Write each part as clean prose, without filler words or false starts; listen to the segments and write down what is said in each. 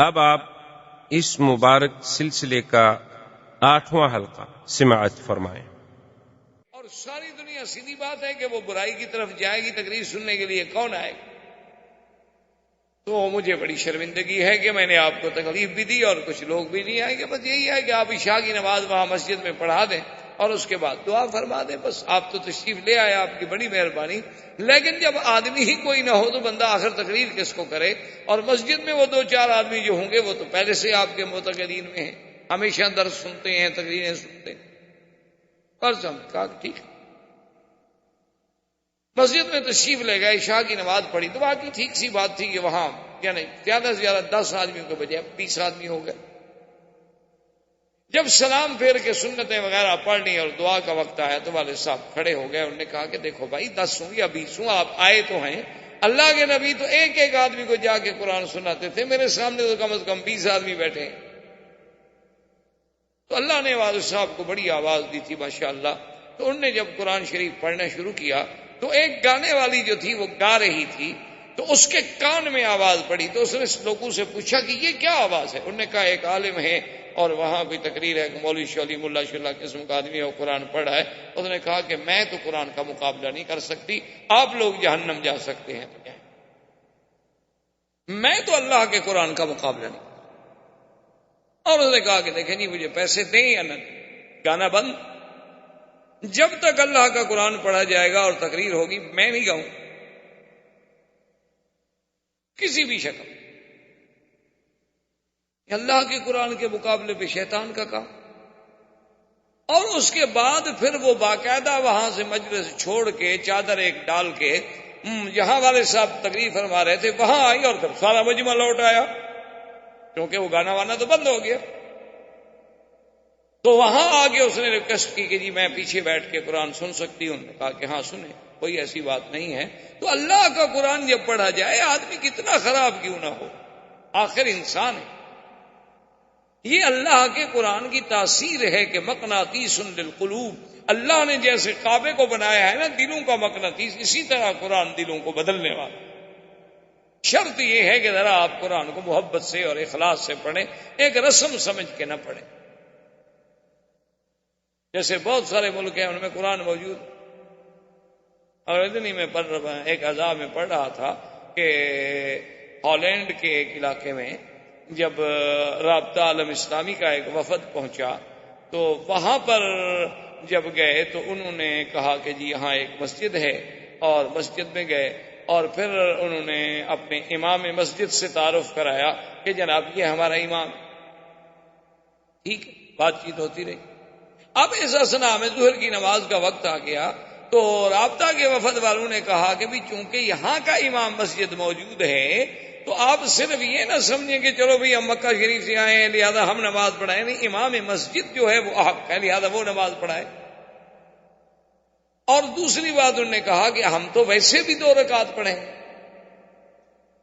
اب آپ اس مبارک سلسلے کا 8واں حلقہ سماعت فرمائیں۔ اور ساری دنیا سیدھی بات ہے کہ وہ برائی کی طرف جائے گی، تقریر سننے کے لیے کون آئے گا؟ تو مجھے بڑی شرمندگی ہے کہ میں نے آپ کو تکلیف بھی دی اور کچھ لوگ بھی نہیں آئے گے۔ بس یہی ہے کہ آپ عشاء کی نماز وہاں مسجد میں پڑھا دیں اور اس کے بعد دعا فرما دیں، بس آپ تو تشریف لے آئے، آپ کی بڑی مہربانی۔ لیکن جب آدمی ہی کوئی نہ ہو تو بندہ آخر تقریر کس کو کرے؟ اور مسجد میں وہ 2-4 آدمی جو ہوں گے وہ تو پہلے سے آپ کے معتقدین میں ہیں، ہمیشہ درس سنتے ہیں، تقریریں سنتے ہیں۔ اور کہا ٹھیک ہے، مسجد میں تشریف لے گئے، عشاء کی نماز پڑھی تو باقی ٹھیک سی بات تھی کہ وہاں یعنی زیادہ سے زیادہ 10 آدمیوں کے بجائے 20 آدمی ہو گئے۔ جب سلام پھیر کے سنتیں وغیرہ پڑھ لی اور دعا کا وقت آیا تو والد صاحب کھڑے ہو گئے، انہوں نے کہا کہ دیکھو بھائی 10 ہوں یا 20 ہوں، آپ آئے تو ہیں، اللہ کے نبی تو ایک ایک آدمی کو جا کے قرآن سناتے تھے، میرے سامنے تو کم از کم 20 آدمی بیٹھے ہیں۔ تو اللہ نے والد صاحب کو بڑی آواز دی تھی ماشاءاللہ، تو انہوں نے جب قرآن شریف پڑھنا شروع کیا تو ایک گانے والی جو تھی وہ گا رہی تھی، تو اس کے کان میں آواز پڑی تو اس نے لوگوں سے پوچھا کہ یہ کیا آواز ہے؟ انہوں نے کہا ایک عالم ہے اور وہاں کوئی تقریر ہے، مولوی شولی ملا شلا قسم کا آدمی ہے، وہ قرآن پڑھ رہا ہے۔ اس نے کہا کہ میں تو قرآن کا مقابلہ نہیں کر سکتی، آپ لوگ جہنم جا سکتے ہیں، تو کیا میں تو اللہ کے قرآن کا مقابلہ نہیں۔ اور اس نے کہا کہ دیکھیں جی مجھے پیسے دیں یا نہ دیں، گانا بند، جب تک اللہ کا قرآن پڑھا جائے گا اور تقریر ہوگی میں نہیں گاؤں کسی بھی شکل۔ اللہ کے قرآن کے مقابلے پہ شیطان کا کام۔ اور اس کے بعد پھر وہ باقاعدہ وہاں سے مجلس چھوڑ کے چادر ایک ڈال کے جہاں والے صاحب تقریر فرما رہے تھے وہاں آئی اور پھر سارا مجمع لوٹ آیا، کیونکہ وہ گانا وانا تو بند ہو گیا۔ تو وہاں آگے اس نے ریکویسٹ کی کہ جی میں پیچھے بیٹھ کے قرآن سن سکتی ہوں؟ نے کہا کہ ہاں سنیں، کوئی ایسی بات نہیں ہے۔ تو اللہ کا قرآن جب پڑھا جائے آدمی کتنا خراب کیوں نہ ہو، آخر انسان ہے۔ یہ اللہ کے قرآن کی تاثیر ہے کہ مقناطیس للقلوب، اللہ نے جیسے کعبے کو بنایا ہے نا دلوں کا مقناطیس، اسی طرح قرآن دلوں کو بدلنے والا۔ شرط یہ ہے کہ ذرا آپ قرآن کو محبت سے اور اخلاص سے پڑھیں، ایک رسم سمجھ کے نہ پڑھیں۔ جیسے بہت سارے ملک ہیں ان میں قرآن موجود، اور اتنی میں پڑھ رہا ایک عذاب میں پڑھ رہا تھا کہ ہالینڈ کے ایک علاقے میں جب رابطہ عالم اسلامی کا ایک وفد پہنچا تو وہاں پر جب گئے تو انہوں نے کہا کہ جی یہاں ایک مسجد ہے، اور مسجد میں گئے اور پھر انہوں نے اپنے امام مسجد سے تعارف کرایا کہ جناب یہ ہمارا امام۔ ٹھیک ہے، بات چیت ہوتی رہی۔ اب اس اثنا میں ظہر کی نماز کا وقت آ گیا تو رابطہ کے وفد والوں نے کہا کہ بھی چونکہ یہاں کا امام مسجد موجود ہے تو آپ صرف یہ نہ سمجھیں کہ چلو بھئی ہم مکہ شریف سے آئے ہیں لہذا ہم نماز پڑھائیں، نہیں، امام مسجد جو ہے وہ آپ ہے لہذا وہ نماز پڑھائے۔ اور دوسری بات انہوں نے کہا کہ ہم تو ویسے بھی 2 رکعت پڑھیں،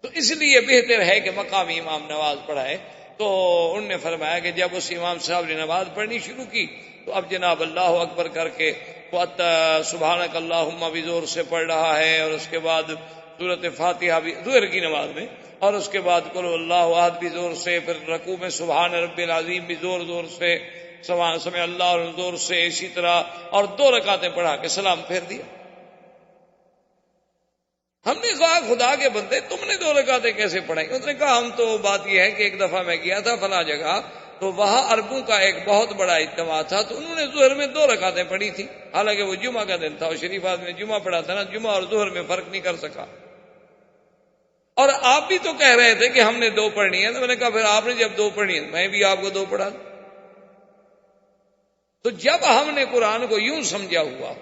تو اس لیے بہتر ہے کہ مقامی امام نماز پڑھائے۔ تو انہوں نے فرمایا کہ جب اس امام صاحب نے نماز پڑھنی شروع کی تو اب جناب اللہ اکبر کر کے وہ سبحانک اللہم بھی زور سے پڑھ رہا ہے، اور اس کے بعد سورۃ فاتحہ بھی ظہر کی نماز میں، اور اس کے بعد قل اللہ احد بھی زور سے، پھر رکوع میں سبحان رب العظیم بھی زور زور سے، سمع اللہ زور سے، اسی طرح، اور 2 رکعتیں پڑھا کے سلام پھیر دیا۔ ہم نے کہا خدا کے بندے تم نے 2 رکعتیں کیسے پڑھائی؟ اس نے کہا ہم تو بات یہ ہے کہ ایک دفعہ میں گیا تھا فلاں جگہ تو وہاں عربوں کا ایک بہت بڑا اجتماع تھا تو انہوں نے ظہر میں 2 رکعتیں پڑھی تھی، حالانکہ وہ جمعہ کا دن تھا، اور شریف آدمی نے جمعہ پڑھا تھا نا، جمعہ اور ظہر میں فرق نہیں کر سکا۔ اور آپ بھی تو کہہ رہے تھے کہ ہم نے 2 پڑھنی ہے، تو میں نے کہا پھر آپ نے جب 2 پڑھنی ہے میں بھی آپ کو 2 پڑھا دوں۔ تو جب ہم نے قرآن کو یوں سمجھا ہوا،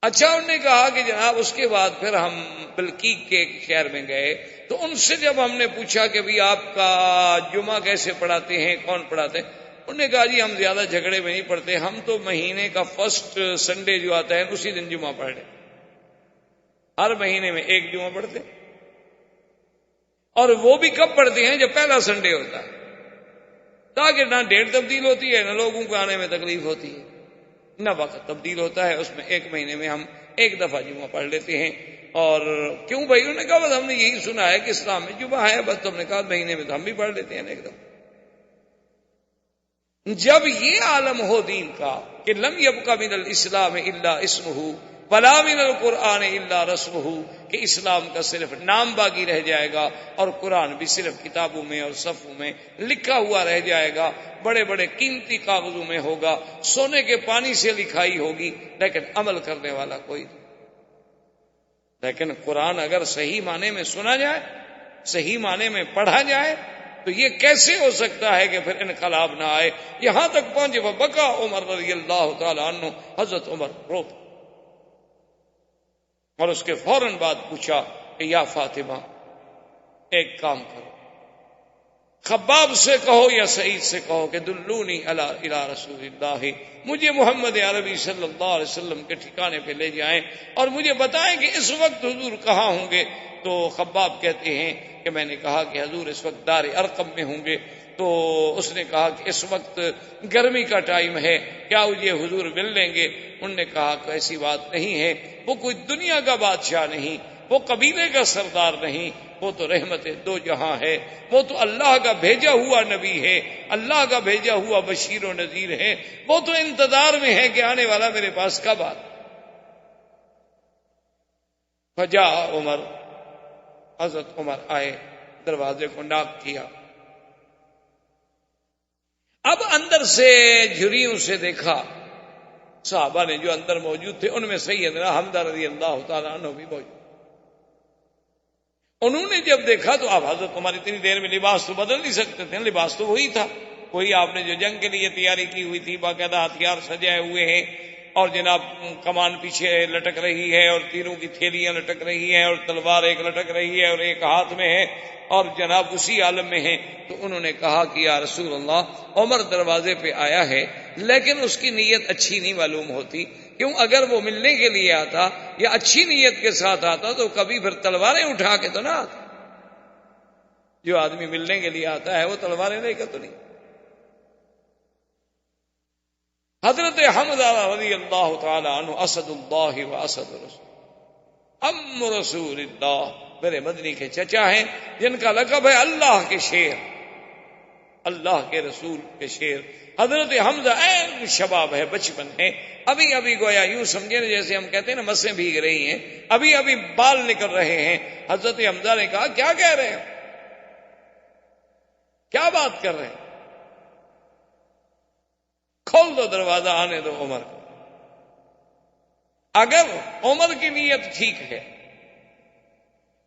اچھا انہوں نے کہا کہ جناب اس کے بعد پھر ہم بلقیق کے ایک شہر میں گئے تو ان سے جب ہم نے پوچھا کہ بھی آپ کا جمعہ کیسے پڑھاتے ہیں، کون پڑھاتے ہیں، انہوں نے کہا جی ہم زیادہ جھگڑے میں نہیں پڑھتے، ہم تو مہینے کا فرسٹ سنڈے جو آتا ہے اسی دن جمعہ پڑھ لیں، ہر مہینے میں 1 جمعہ پڑھتے، اور وہ بھی کب پڑھتے ہیں جب پہلا سنڈے ہوتا ہے، تاکہ نہ ڈیٹ تبدیل ہوتی ہے نہ لوگوں کو آنے میں تکلیف ہوتی ہے نہ وقت تبدیل ہوتا ہے، اس میں 1 مہینے میں ہم 1 دفعہ جمعہ پڑھ لیتے ہیں۔ اور کیوں بھائی؟ انہوں نے کہا بس ہم نے یہی سنا ہے کہ اسلام میں جمعہ ہے، بس تم نے کہا مہینے میں تو ہم بھی پڑھ لیتے ہیں ایک دم۔ جب یہ عالم ہو دین کا کہ لم یبق من الاسلام الا اسمہ ولا من القرآن الا رسمہ، کہ اسلام کا صرف نام باقی رہ جائے گا اور قرآن بھی صرف کتابوں میں اور صفوں میں لکھا ہوا رہ جائے گا، بڑے بڑے قیمتی کاغذوں میں ہوگا، سونے کے پانی سے لکھائی ہوگی، لیکن عمل کرنے والا کوئی نہیں۔ لیکن قرآن اگر صحیح معنی میں سنا جائے، صحیح معنی میں پڑھا جائے، تو یہ کیسے ہو سکتا ہے کہ پھر انقلاب نہ آئے؟ یہاں تک پہنچے وبکا عمر رضی اللہ تعالی عنہ، حضرت عمر روتا، اور اس کے فوراً بعد پوچھا کہ یا فاطمہ ایک کام کرو، خباب سے کہو یا سعید سے کہو کہ دلونی الی رسول اللہ، مجھے محمد عربی صلی اللہ علیہ وسلم کے ٹھکانے پہ لے جائیں اور مجھے بتائیں کہ اس وقت حضور کہاں ہوں گے۔ تو خباب کہتے ہیں کہ میں نے کہا کہ حضور اس وقت دار ارقم میں ہوں گے۔ تو اس نے کہا کہ اس وقت گرمی کا ٹائم ہے، کیا یہ حضور مل لیں گے؟ انہوں نے کہا کہ ایسی بات نہیں ہے، وہ کوئی دنیا کا بادشاہ نہیں، وہ قبیلے کا سردار نہیں، وہ تو رحمت دو جہاں ہے، وہ تو اللہ کا بھیجا ہوا نبی ہے، اللہ کا بھیجا ہوا بشیر و نذیر ہے، وہ تو انتظار میں ہے کہ آنے والا میرے پاس کب آتا۔ فجاء عمر، حضرت عمر آئے، دروازے کو ناک کیا، اب اندر سے جھریوں سے دیکھا، صحابہ نے جو اندر موجود تھے ان میں سیدنا حمزہ رضی اللہ تعالیٰ عنہ بھی موجود۔ انہوں نے جب دیکھا تو آپ حضرت عمر اتنی دیر میں لباس تو بدل نہیں سکتے تھے، لباس تو وہی تھا، وہی آپ نے جو جنگ کے لیے تیاری کی ہوئی تھی، باقاعدہ ہتھیار سجائے ہوئے ہیں، اور جناب کمان پیچھے لٹک رہی ہے اور تیروں کی تھیلیاں لٹک رہی ہیں اور تلوار ایک لٹک رہی ہے اور ایک ہاتھ میں ہے، اور جناب اسی عالم میں ہیں۔ تو انہوں نے کہا کہ یا رسول اللہ، عمر دروازے پہ آیا ہے لیکن اس کی نیت اچھی نہیں معلوم ہوتی، کیوں اگر وہ ملنے کے لیے آتا یا اچھی نیت کے ساتھ آتا تو کبھی پھر تلواریں اٹھا کے تو نہ آتا۔ جو آدمی ملنے کے لیے آتا ہے وہ تلواریں لے کے تو نہیں۔ حضرت حمزہ رضی اللہ تعالی عنہ اسد اللہ و اسد رسول، ام رسول اللہ، میرے مدنی کے چچا ہیں جن کا لقب ہے اللہ کے شیر، اللہ کے رسول کے شیر۔ حضرت حمزہ عین شباب ہے، بچپن ہے، ابھی ابھی گویا یوں سمجھے جیسے ہم کہتے ہیں نا مسیں بھیگ رہی ہیں، ابھی ابھی بال نکل رہے ہیں۔ حضرت حمزہ نے کہا کیا کہہ رہے ہیں، کیا بات کر رہے ہیں؟ کھول دو دروازہ، آنے دو عمر کو۔ اگر عمر کی نیت ٹھیک ہے،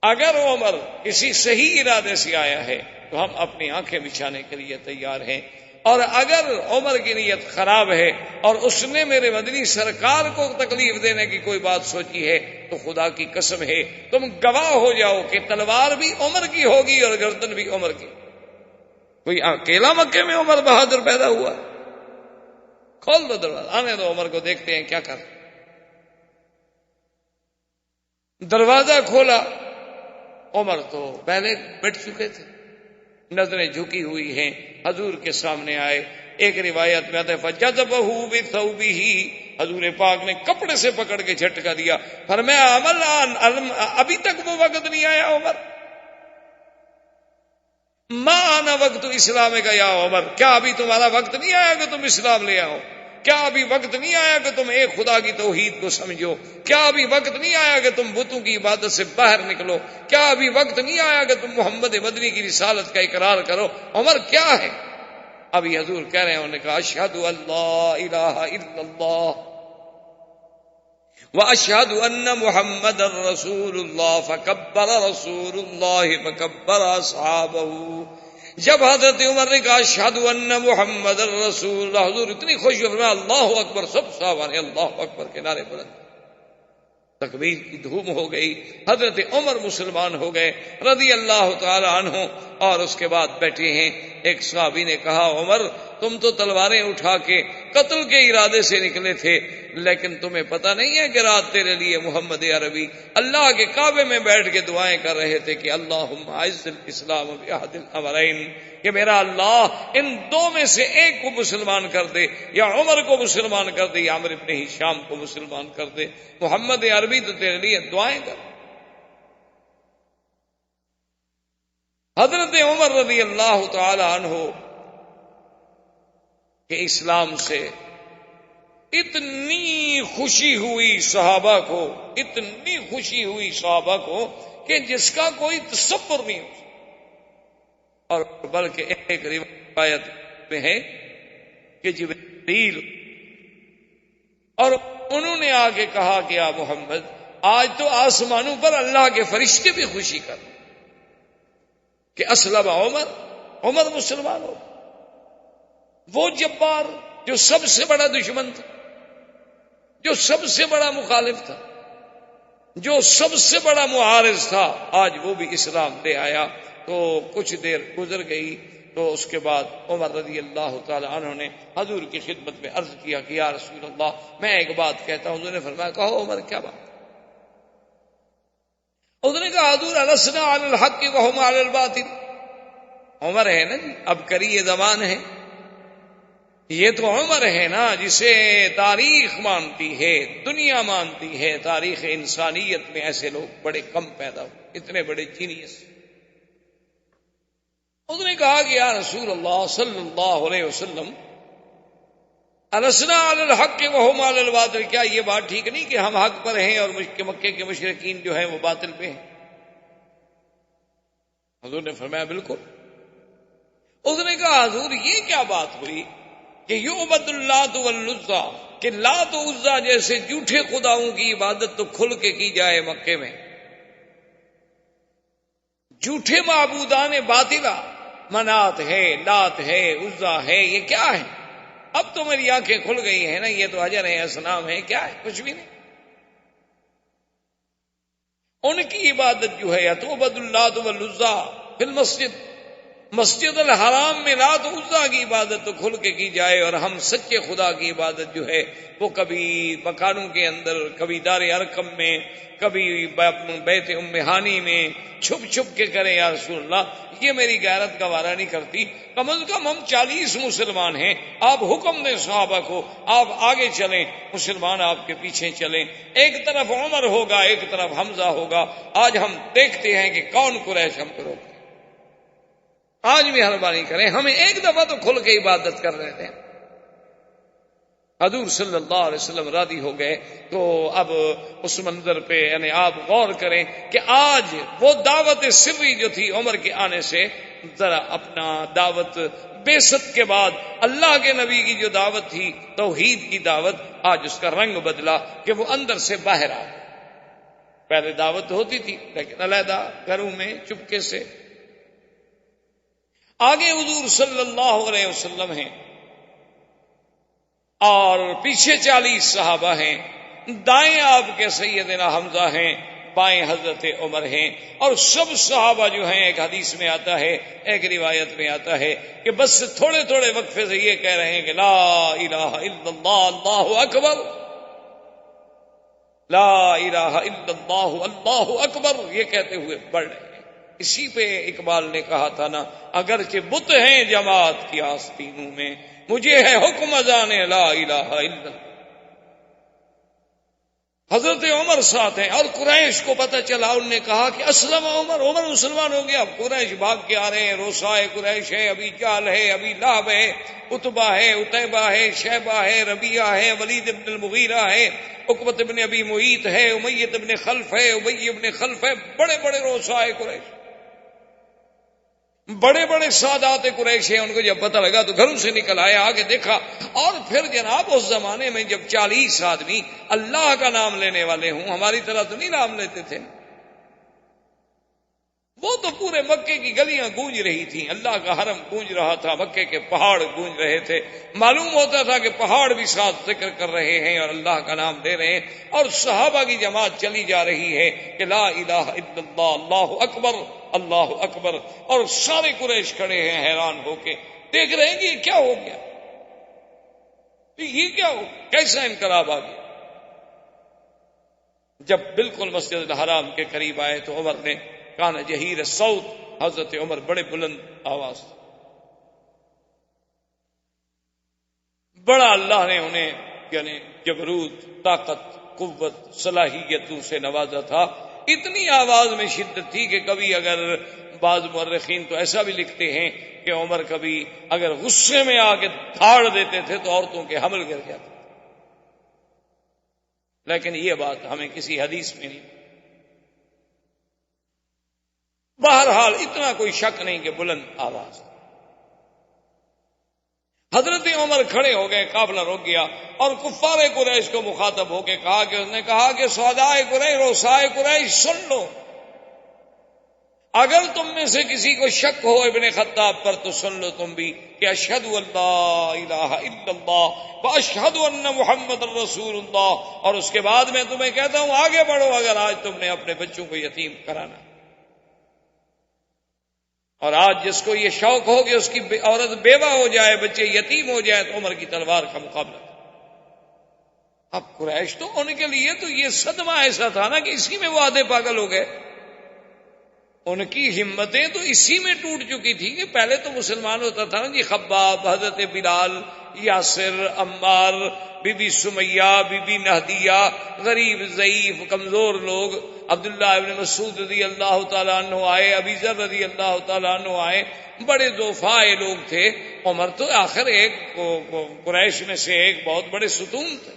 اگر عمر کسی صحیح ارادے سے آیا ہے تو ہم اپنی آنکھیں بچھانے کے لیے تیار ہیں، اور اگر عمر کی نیت خراب ہے اور اس نے میرے مدنی سرکار کو تکلیف دینے کی کوئی بات سوچی ہے تو خدا کی قسم ہے تم گواہ ہو جاؤ کہ تلوار بھی عمر کی ہوگی اور گردن بھی عمر کی۔ کوئی اکیلا مکے میں عمر بہادر پیدا ہوا؟ کھول دو دروازہ، آنے دو عمر کو، دیکھتے ہیں کیا کر۔ دروازہ کھولا، عمر تو پہلے بیٹھ چکے تھے، نظریں جھکی ہوئی ہیں، حضور کے سامنے آئے۔ ایک روایت میں آتا ہے فجذبہ بثوبہ، حضور پاک نے کپڑے سے پکڑ کے جھٹکا دیا، فرمایا ابھی تک وہ وقت نہیں آیا عمر، ما آنا وقت اسلام کا یا عمر، کیا ابھی تمہارا وقت نہیں آیا کہ تم اسلام لے آؤ؟ کیا ابھی وقت نہیں آیا کہ تم ایک خدا کی توحید کو سمجھو؟ کیا ابھی وقت نہیں آیا کہ تم بتوں کی عبادت سے باہر نکلو؟ کیا ابھی وقت نہیں آیا کہ تم محمد مدنی کی رسالت کا اقرار کرو؟ عمر کیا ہے؟ ابھی حضور کہہ رہے ہیں، انہوں نے کہا اشہد اللہ الہ الا اللہ واشہد ان محمد رسول اللہ، فکبر رسول اللہ فکبر اصحابہ۔ جب حضرت عمر نے کہا اشہد ان محمد رسول اللہ، حضور اتنی خوشی فرمایا اللہ اکبر، سب صحابہ نے اللہ اکبر کے نعرے بلند، تکبیر کی دھوم ہو گئی، حضرت عمر مسلمان ہو گئے رضی اللہ تعالی عنہ۔ اور اس کے بعد بیٹھے ہیں، ایک صحابی نے کہا عمر تم تو تلواریں اٹھا کے قتل کے ارادے سے نکلے تھے، لیکن تمہیں پتہ نہیں ہے کہ رات تیرے لیے محمد عربی اللہ کے کعبے میں بیٹھ کے دعائیں کر رہے تھے کہ اللہم اعز الاسلام باحد الامرین، کہ میرا اللہ ان دو میں سے ایک کو مسلمان کر دے، یا عمر کو مسلمان کر دے یا عمرو بن ہشام کو مسلمان کر دے۔ محمد عربی تو تیرے لیے دعائیں کر۔ حضرت عمر رضی اللہ تعالی عنہ کہ اسلام سے اتنی خوشی ہوئی صحابہ کو، اتنی خوشی ہوئی صحابہ کو کہ جس کا کوئی تصور نہیں ہو، اور بلکہ ایک روایت میں ہے کہ جبریل اور انہوں نے آ کے کہا کہ یا محمد آج تو آسمانوں پر اللہ کے فرشتے بھی خوشی کر کہ اسلم عمر مسلمان ہو۔ وہ جبار جو سب سے بڑا دشمن تھا، جو سب سے بڑا مخالف تھا، جو سب سے بڑا معارض تھا، آج وہ بھی اسلام لے آیا۔ تو کچھ دیر گزر گئی تو اس کے بعد عمر رضی اللہ تعالی عنہ نے حضور کی خدمت میں عرض کیا کہ یا رسول اللہ میں ایک بات کہتا ہوں۔ حضور نے فرمایا کہو عمر کیا بات؟ حضور نے کہا حضور السنا علی الحق وهم علی الباطل۔ عمر ہے نا جی، اب کری یہ زبان ہے، یہ تو عمر ہے نا جسے تاریخ مانتی ہے، دنیا مانتی ہے۔ تاریخ انسانیت میں ایسے لوگ بڑے کم پیدا ہوئے، اتنے بڑے جینیس۔ اس نے کہا کہ یا رسول اللہ صلی اللہ علیہ وسلم السنا علی الحق وهم علی الباطل، کیا یہ بات ٹھیک نہیں کہ ہم حق پر ہیں اور مکے کے مشرکین جو ہیں وہ باطل پہ ہیں؟ حضور نے فرمایا بالکل۔ اس نے کہا حضور یہ کیا بات ہوئی کہ یعبد اللات والعزیٰ، کہ لات و عزیٰ جیسے جھوٹے خداؤں کی عبادت تو کھل کے کی جائے مکے میں، جھوٹے معبودان باطلہ منات ہے، لات ہے، عزیٰ ہے، یہ کیا ہے؟ اب تو میری آنکھیں کھل گئی ہیں نا، یہ تو حجر ہے، اصنام ہے، کیا ہے؟ کچھ بھی نہیں۔ ان کی عبادت جو ہے یعبد اللات والعزیٰ فی المسجد، مسجد الحرام میں لات و عزیٰ کی عبادت تو کھل کے کی جائے، اور ہم سچے خدا کی عبادت جو ہے وہ کبھی مکانوں کے اندر، کبھی دار ارقم میں، کبھی بیت ام ہانی میں چھپ چھپ کے کریں یا رسول اللہ، یہ میری غیرت گوارا نہیں کرتی۔ کم از کم ہم 40 مسلمان ہیں، آپ حکم دیں صحابہ کو، آپ آگے چلیں، مسلمان آپ کے پیچھے چلیں، ایک طرف عمر ہوگا، ایک طرف حمزہ ہوگا۔ آج ہم دیکھتے ہیں کہ کون قریش ہم کو روکے۔ آج بھی مہربانی کریں، ہمیں ایک دفعہ تو کھل کے عبادت کر رہے تھے۔ حضور صلی اللہ علیہ وسلم راضی ہو گئے۔ تو اب اس منظر پہ یعنی آپ غور کریں کہ آج وہ دعوت سری جو تھی عمر کے آنے سے، ذرا اپنا دعوت بعثت کے بعد اللہ کے نبی کی جو دعوت تھی، توحید کی دعوت، آج اس کا رنگ بدلا کہ وہ اندر سے باہر آ گئی۔ پہلے دعوت ہوتی تھی لیکن علیحدہ گھروں میں چپکے سے۔ آگے حضور صلی اللہ علیہ وسلم ہیں اور پیچھے 40 صحابہ ہیں، دائیں آپ کے سیدنا حمزہ ہیں، بائیں حضرت عمر ہیں، اور سب صحابہ جو ہیں، ایک حدیث میں آتا ہے، ایک روایت میں آتا ہے کہ بس تھوڑے تھوڑے وقفے سے یہ کہہ رہے ہیں کہ لا الہ الا اللہ اللہ اکبر، لا الہ الا اللہ اللہ اکبر، یہ کہتے ہوئے بڑھ رہے ہیں۔ اسی پہ اقبال نے کہا تھا نا، اگرچہ بت ہیں جماعت کی آستینوں میں، مجھے ہے حکم اذان لا الہ الا اللہ۔ حضرت عمر ساتھ ہیں، اور قریش کو پتہ چلا، انہوں نے کہا کہ اسلم عمر مسلمان ہو گیا۔ اب قریش بھاگ کے آ رہے ہیں، روسائے قریش ہے، ابی جہل ہے، ابی لہب ہے، عتبہ ہے، عتیبہ ہے، شیبہ ہے، ربیعہ ہے، ولید ابن المغیرہ ہے، عقبۃ ابن ابی معیط ہے، امیہ ابن خلف ہے، ابی ابن خلف ہے، بڑے بڑے روسائے قریش، بڑے بڑے سادات قریش ہیں۔ ان کو جب پتہ لگا تو گھروں سے نکل آئے، آگے دیکھا، اور پھر جناب اس زمانے میں جب 40 آدمی اللہ کا نام لینے والے ہوں، ہماری طرح تو نہیں نام لیتے تھے، وہ تو پورے مکے کی گلیاں گونج رہی تھیں، اللہ کا حرم گونج رہا تھا، مکے کے پہاڑ گونج رہے تھے، معلوم ہوتا تھا کہ پہاڑ بھی ساتھ ذکر کر رہے ہیں اور اللہ کا نام لے رہے ہیں، اور صحابہ کی جماعت چلی جا رہی ہے کہ لا الہ الا اللہ اللہ اکبر اللہ اکبر، اور سارے قریش کھڑے ہیں حیران ہو کے، دیکھ رہے ہیں کہ یہ کیا ہو گیا، یہ کیا ہو، کیسا انقلاب آ گیا۔ جب بالکل مسجد الحرام کے قریب آئے تو عمر نے کان جہیر الصوت، حضرت عمر بڑے بلند آواز، بڑا اللہ نے انہیں یعنی جبروت، طاقت، قوت، صلاحیتوں سے نوازا تھا، اتنی آواز میں شدت تھی کہ کبھی اگر بعض مورخین تو ایسا بھی لکھتے ہیں کہ عمر کبھی اگر غصے میں آ کے دھاڑ دیتے تھے تو عورتوں کے حمل گر جاتے تھے، لیکن یہ بات ہمیں کسی حدیث میں نہیں۔ بہرحال اتنا کوئی شک نہیں کہ بلند آواز۔ حضرت عمر کھڑے ہو گئے، قافلہ رک گیا، اور کفار قریش کو مخاطب ہو کے کہا کہ اس نے کہا کہ سودائے قریش، روسائے قریش، سن لو، اگر تم میں سے کسی کو شک ہو ابن خطاب پر تو سن لو تم بھی کہ اشہد ان لا الہ الا اللہ واشہد ان محمد رسول اللہ، اور اس کے بعد میں تمہیں کہتا ہوں آگے بڑھو اگر آج تم نے اپنے بچوں کو یتیم کرانا، اور آج جس کو یہ شوق ہو کہ اس کی عورت بیوہ ہو جائے، بچے یتیم ہو جائے، تو عمر کی تلوار کا مقابلہ۔ اب قریش تو ان کے لیے تو یہ صدمہ ایسا تھا نا کہ اسی میں وہ آدھے پاگل ہو گئے، ان کی ہمتیں تو اسی میں ٹوٹ چکی تھی کہ پہلے تو مسلمان ہوتا تھا نا جی، خباب، حضرت بلال، یاسر، عمار، بی بی سمیہ، بی بی نہدیہ، غریب ضعیف کمزور لوگ، عبداللہ ابن مسعود رضی اللہ تعالیٰ عنہ آئے، ابی ذر رضی اللہ تعالیٰ عنہ آئے، بڑے ضعفاء لوگ تھے۔ عمر تو آخر ایک قریش میں سے ایک بہت بڑے ستون تھے،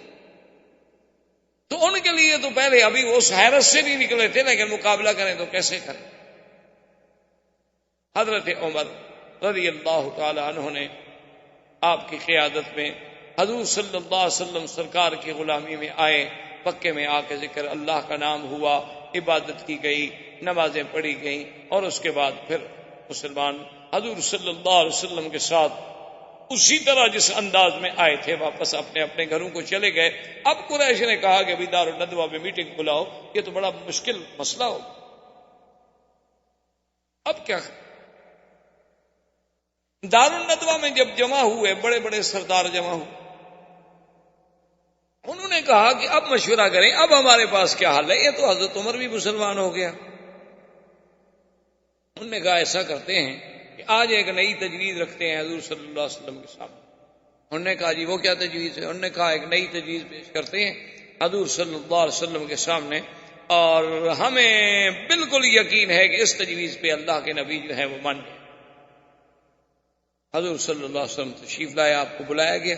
تو ان کے لیے تو پہلے ابھی وہ اس حیرت سے نہیں نکلے تھے، لیکن مقابلہ کریں تو کیسے کریں۔ حضرت عمر رضی اللہ تعالی عنہ نے آپ کی قیادت میں حضور صلی اللہ علیہ وسلم سرکار کی غلامی میں آئے، مکے میں آ کے ذکر اللہ کا نام ہوا، عبادت کی گئی، نمازیں پڑھی گئیں، اور اس کے بعد پھر مسلمان حضور صلی اللہ علیہ وسلم کے ساتھ اسی طرح جس انداز میں آئے تھے واپس اپنے اپنے گھروں کو چلے گئے۔ اب قریش نے کہا کہ دار الندوہ میں میٹنگ بلاؤ، یہ تو بڑا مشکل مسئلہ ہو، اب کیا؟ دار الندوہ میں جب جمع ہوئے، بڑے بڑے سردار جمع ہوئے، انہوں نے کہا کہ اب مشورہ کریں، اب ہمارے پاس کیا حل ہے، یہ تو حضرت عمر بھی مسلمان ہو گیا۔ انہوں نے کہا ایسا کرتے ہیں کہ آج ایک نئی تجویز رکھتے ہیں حضور صلی اللہ علیہ وسلم کے سامنے۔ انہوں نے کہا جی وہ کیا تجویز ہے؟ انہوں نے کہا ایک نئی تجویز پیش کرتے ہیں حضور صلی اللہ علیہ وسلم کے سامنے، اور ہمیں بالکل یقین ہے کہ اس تجویز پہ اللہ کے نبی جو ہیں وہ مان گئے۔ حضور صلی اللہ علیہ وسلم تشریف لائے، آپ کو بلایا گیا۔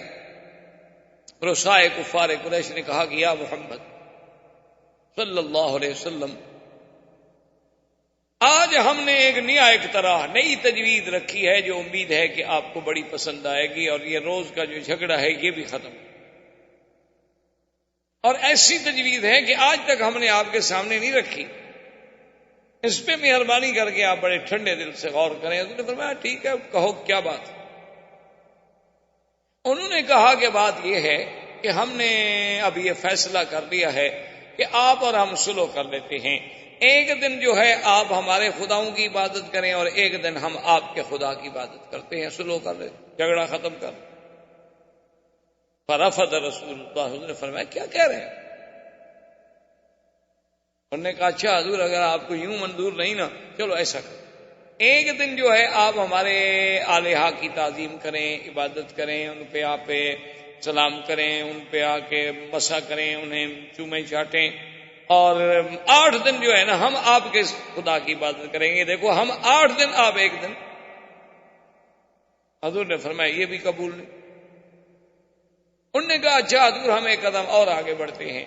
رؤسائے کفار قریش نے کہا کہ یا محمد صلی اللہ علیہ وسلم، آج ہم نے ایک نیا اقتراح، نئی تجویز رکھی ہے جو امید ہے کہ آپ کو بڑی پسند آئے گی، اور یہ روز کا جو جھگڑا ہے یہ بھی ختم، اور ایسی تجویز ہے کہ آج تک ہم نے آپ کے سامنے نہیں رکھی، اس پہ مہربانی کر کے آپ بڑے ٹھنڈے دل سے غور کریں۔ انہوں نے فرمایا ٹھیک ہے، کہو کیا بات ہے؟ انہوں نے کہا کہ بات یہ ہے کہ ہم نے اب یہ فیصلہ کر لیا ہے کہ آپ اور ہم صلح کر لیتے ہیں، ایک دن جو ہے آپ ہمارے خداؤں کی عبادت کریں اور ایک دن ہم آپ کے خدا کی عبادت کرتے ہیں، صلح کر لیتے، جھگڑا ختم کر۔ فرفض رسول اللہ، حضور نے فرمایا کیا کہہ رہے ہیں؟ انہوں نے کہا اچھا حضور اگر آپ کو یوں منظور نہیں نا، چلو ایسا کریں، ایک دن جو ہے آپ ہمارے آلہہ کی تعظیم کریں، عبادت کریں، ان پہ آپ سلام کریں، ان پہ آ کے مسا کریں، انہیں چومیں چاٹیں، اور 8 دن جو ہے نا ہم آپ کے خدا کی عبادت کریں گے۔ دیکھو ہم 8 دن، آپ ایک دن۔ حضور نے فرمایا یہ بھی قبول نہیں۔ انہوں نے کہا اچھا حضور ہم ایک قدم اور آگے بڑھتے ہیں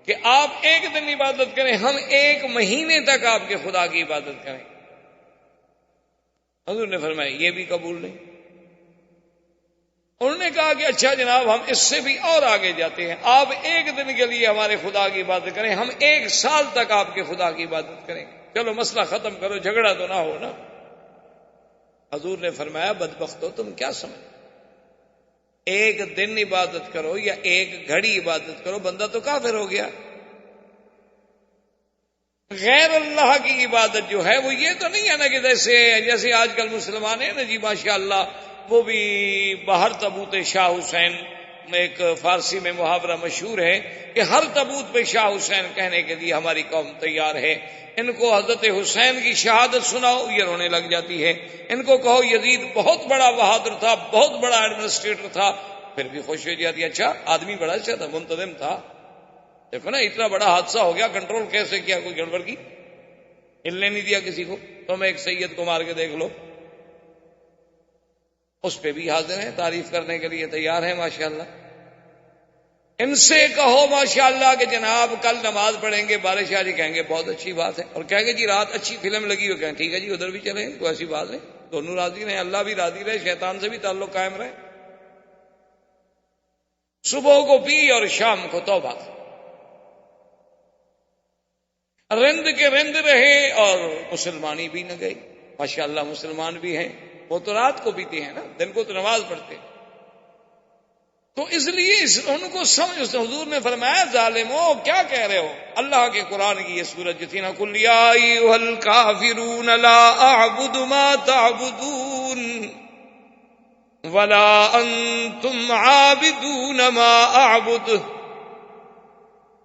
کہ آپ ایک دن عبادت کریں، ہم 1 مہینے تک آپ کے خدا کی عبادت کریں۔ حضور نے فرمایا یہ بھی قبول نہیں۔ انہوں نے کہا کہ اچھا جناب ہم اس سے بھی اور آگے جاتے ہیں، آپ 1 دن کے لیے ہمارے خدا کی عبادت کریں، ہم 1 سال تک آپ کے خدا کی عبادت کریں گے، چلو مسئلہ ختم کرو، جھگڑا تو نہ ہو نا۔ حضور نے فرمایا بدبختو تم کیا سمجھ، 1 دن عبادت کرو یا 1 گھڑی عبادت کرو، بندہ تو کافر ہو گیا۔ غیر اللہ کی عبادت جو ہے وہ یہ تو نہیں ہے نا کہ جیسے آج کل مسلمان ہیں نا جی ماشاءاللہ، وہ بھی باہر تبوت شاہ حسین، ایک فارسی میں محاورہ مشہور ہے کہ ہر تبوت پہ شاہ حسین کہنے کے لیے ہماری قوم تیار ہے۔ ان کو حضرت حسین کی شہادت سناؤ یہ رونے لگ جاتی ہے، ان کو کہو یزید بہت بڑا بہادر تھا، بہت بڑا ایڈمنسٹریٹر تھا، پھر بھی خوش ہو جاتی ہے، اچھا آدمی بڑا اچھا تھا، منتظم تھا، دیکھو نا اتنا بڑا حادثہ ہو گیا، کنٹرول کیسے کیا، کوئی گڑبڑ کی؟ ہلنے نہیں دیا کسی کو. تم ایک سید کو مار کے دیکھ لو, اس پہ بھی حاضر ہیں, تعریف کرنے کے لیے تیار ہیں ماشاءاللہ. ان سے کہو ماشاءاللہ کہ جناب کل نماز پڑھیں گے, بارش آ جی, کہیں گے بہت اچھی بات ہے, اور کہیں گے جی رات اچھی فلم لگی ہو, کہیں ٹھیک ہے جی ادھر بھی چلیں, کوئی ایسی بات نہیں, دونوں راضی رہیں, اللہ بھی راضی رہے, شیطان سے بھی تعلق قائم رہے. صبح کو پی اور شام کو توبہ, رند کے رند رہے اور مسلمانی بھی نہ گئی. ماشاءاللہ مسلمان بھی ہیں, وہ تو رات کو پیتے ہیں نا, دن کو تو نماز پڑھتے ہیں. تو اس لیے ان کو سمجھ, حضور نے فرمایا ظالمو کیا کہہ رہے ہو. اللہ کے قرآن کی یہ سورت جو تھی نا, قل یا ایھا الکافرون لا اعبد ما تعبدون ولا انتم عابدون ما اعبد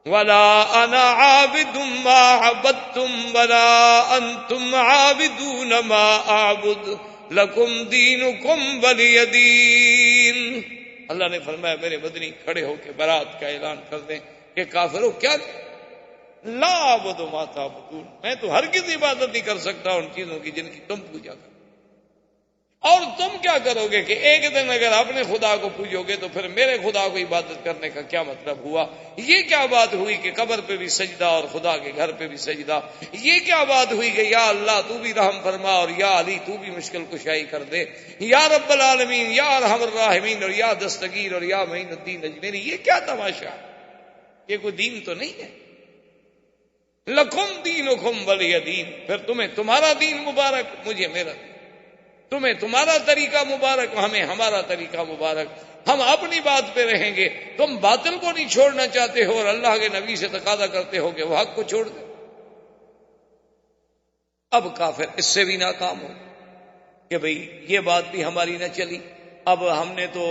ولا انا عابد ما عبدتم ولا انتم عابدون ما اعبد لکم دینکم ولی دین. اللہ نے فرمایا میرے مدنی کھڑے ہو کے برات کا اعلان کر دیں کہ کافروں کیا لا اعبد ما تعبدون, میں تو ہرگز عبادت نہیں کر سکتا ان چیزوں کی جن کی تم پوجا کرو. اور تم کیا کرو گے کہ ایک دن اگر اپنے خدا کو پوجو گے تو پھر میرے خدا کو عبادت کرنے کا کیا مطلب ہوا. یہ کیا بات ہوئی کہ قبر پہ بھی سجدہ اور خدا کے گھر پہ بھی سجدہ. یہ کیا بات ہوئی کہ یا اللہ تو بھی رحم فرما اور یا علی تو بھی مشکل کشائی کر دے, یا رب العالمین یا ارحم الراحمین اور یا دستگیر اور یا معین الدین اجمیری. یہ کیا تماشا, یہ کوئی دین تو نہیں ہے. لکم دینکم ولی دین, پھر تمہیں تمہارا دین مبارک, مجھے میرا دین. تمہیں تمہارا طریقہ مبارک, ہمیں ہمارا طریقہ مبارک. ہم اپنی بات پہ رہیں گے, تم باطل کو نہیں چھوڑنا چاہتے ہو اور اللہ کے نبی سے تقاضا کرتے ہو کہ وہ حق کو چھوڑ دے. اب کافر اس سے بھی ناکام ہو کہ بھئی یہ بات بھی ہماری نہ چلی, اب ہم نے تو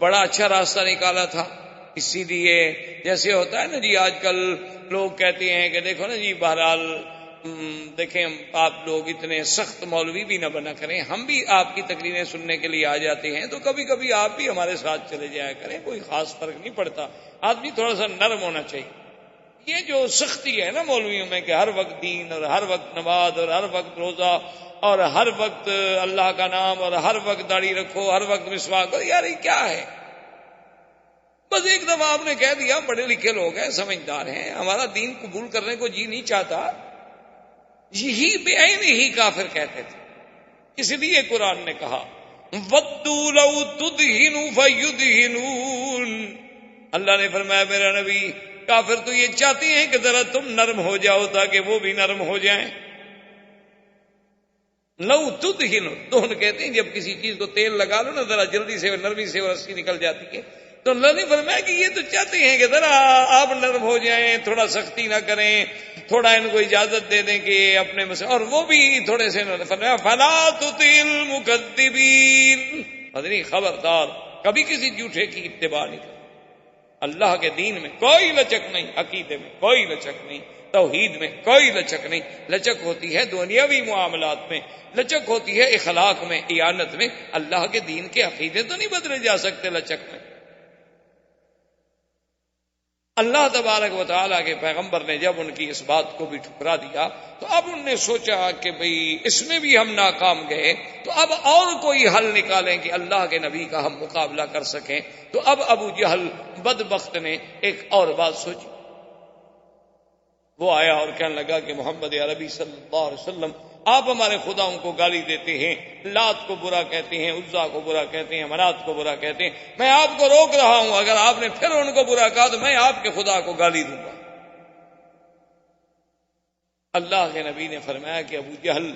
بڑا اچھا راستہ نکالا تھا. اسی لیے جیسے ہوتا ہے نا جی, آج کل لوگ کہتے ہیں کہ دیکھو نا جی بہرحال دیکھیں آپ لوگ اتنے سخت مولوی بھی نہ بنا کریں, ہم بھی آپ کی تقریریں سننے کے لیے آ جاتے ہیں, تو کبھی کبھی آپ بھی ہمارے ساتھ چلے جایا کریں, کوئی خاص فرق نہیں پڑتا. آدمی تھوڑا سا نرم ہونا چاہیے. یہ جو سختی ہے نا مولویوں میں کہ ہر وقت دین اور ہر وقت نماز اور ہر وقت روزہ اور ہر وقت اللہ کا نام اور ہر وقت داڑھی رکھو, ہر وقت مسواک کرو, یار یہ کیا ہے. بس ایک دفعہ آپ نے کہہ دیا, پڑھے لکھے لوگ ہیں, سمجھدار ہیں, ہمارا دین قبول کرنے کو جی نہیں چاہتا, یہی بے عین ہی کافر کہتے تھے. اس لیے قرآن نے کہا وَدُّوا لَوْ تُدْهِنُوا فَيُدْهِنُونَ. اللہ نے فرمایا میرا نبی, کافر تو یہ چاہتے ہیں کہ ذرا تم نرم ہو جاؤ تاکہ وہ بھی نرم ہو جائیں. لو تدہنوا, دہن کہتے ہیں جب کسی چیز کو تیل لگا لو نا ذرا جلدی سے نرمی سے وہ رسی نکل جاتی ہے. تو اللہ نے فرمایا کہ یہ تو چاہتے ہیں کہ ذرا آپ نرم ہو جائیں, تھوڑا سختی نہ کریں, تھوڑا ان کو اجازت دے دیں کہ اپنے مسئلے, اور وہ بھی تھوڑے سے فرمایا فلا تطع المکذبین. مدنی خبردار, کبھی کسی جھوٹے کی اتباع نہیں کریں. اللہ کے دین میں کوئی لچک نہیں, عقیدے میں کوئی لچک نہیں, توحید میں کوئی لچک نہیں. لچک ہوتی ہے دنیاوی معاملات میں, لچک ہوتی ہے اخلاق میں, ایانت میں. اللہ کے دین کے عقیدے تو نہیں بدلے جا سکتے لچک میں. اللہ تبارک و تعالیٰ کے پیغمبر نے جب ان کی اس بات کو بھی ٹھکرا دیا تو اب انہوں نے سوچا کہ بھئی اس میں بھی ہم ناکام گئے, تو اب اور کوئی حل نکالیں کہ اللہ کے نبی کا ہم مقابلہ کر سکیں. تو اب ابو جہل بدبخت نے ایک اور بات سوچی. وہ آیا اور کہنے لگا کہ محمد عربی صلی اللہ علیہ وسلم آپ ہمارے خداؤں کو گالی دیتے ہیں, لات کو برا کہتے ہیں, عزا کو برا کہتے ہیں, منات کو برا کہتے ہیں. میں آپ کو روک رہا ہوں, اگر آپ نے پھر ان کو برا کہا تو میں آپ کے خدا کو گالی دوں گا. اللہ کے نبی نے فرمایا کہ ابو جہل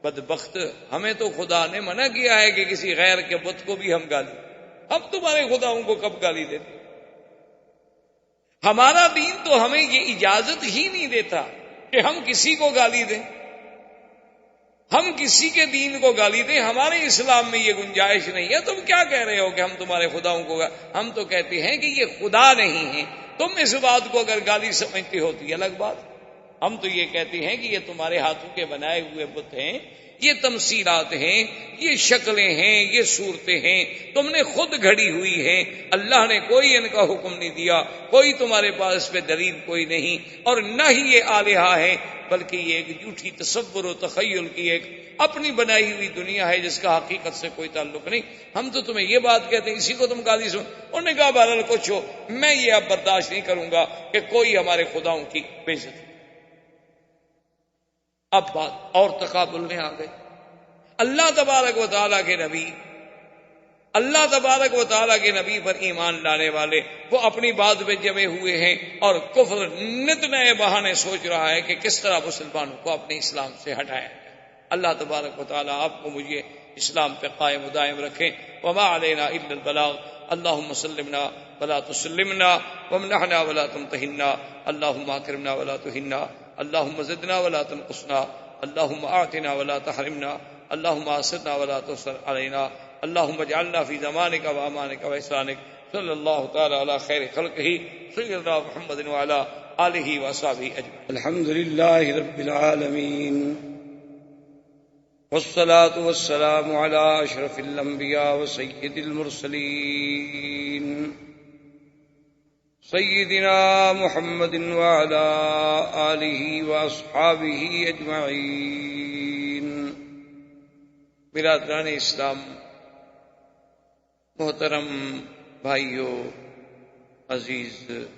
بدبخت, ہمیں تو خدا نے منع کیا ہے کہ کسی غیر کے بت کو بھی ہم گالی, ہم تمہارے خداؤں کو کب گالی دیتے. ہمارا دین تو ہمیں یہ اجازت ہی نہیں دیتا کہ ہم کسی کو گالی دیں, ہم کسی کے دین کو گالی دیں. ہمارے اسلام میں یہ گنجائش نہیں ہے. تم کیا کہہ رہے ہو کہ ہم تمہارے خداؤں کو ہم تو کہتے ہیں کہ یہ خدا نہیں ہے. تم اس بات کو اگر گالی سمجھتے ہوتی الگ بات. ہم تو یہ کہتے ہیں کہ یہ تمہارے ہاتھوں کے بنائے ہوئے بت ہیں, یہ تمثیلات ہیں، یہ شکلیں ہیں، یہ صورتیں ہیں، تم نے خود گھڑی ہوئی ہیں، اللہ نے کوئی ان کا حکم نہیں دیا، کوئی تمہارے پاس اس پہ دلیل کوئی نہیں، اور نہ ہی یہ آلہہ ہیں، بلکہ یہ ایک جھوٹی تصور و تخیل کی ایک اپنی بنائی ہوئی دنیا ہے جس کا حقیقت سے کوئی تعلق نہیں۔ ہم تو تمہیں یہ بات کہتے ہیں، اسی کو تم گالی سن۔ انہوں نے کہا بہرحال کچھ ہو، میں یہ اب برداشت نہیں کروں گا کہ کوئی ہمارے خداؤں کی بے عزتی۔ اب بات اور تقابل میں آ گئے۔ اللہ تبارک و تعالیٰ کے نبی، اللہ تبارک و تعالیٰ کے نبی پر ایمان لانے والے وہ اپنی بات پہ جمے ہوئے ہیں، اور کفر نت نئے بہانے سوچ رہا ہے کہ کس طرح مسلمانوں کو اپنے اسلام سے ہٹایا جائے۔ اللہ تبارک و تعالیٰ آپ کو مجھے اسلام پہ قائم و دائم رکھیں۔ وما علینا الا البلاغ، اللہم سلمنا ولا تسلمنا، وامنحنا ولا تمتحنا، اللہم اکرمنا ولا تہنا، اللہم زدنا ولا تنقصنا، اللہم اعطنا ولا تحرمنا، اللہم آسرنا ولا تؤثر علینا، اللہم اجعلنا فی زمانک و امانک و احسانک، صلی اللہ تعالی علی خیر خلقہ سیدنا محمد وعلی آلہ وصحبہ اجمعین۔ الحمد للہ رب العالمین، والصلاة والسلام على اشرف الانبیاء وسید المرسلین، سیدنا محمد وعلى آلہ واصحابہ اجمعین۔ برادران اسلام، محترم بھائیوں، عزیز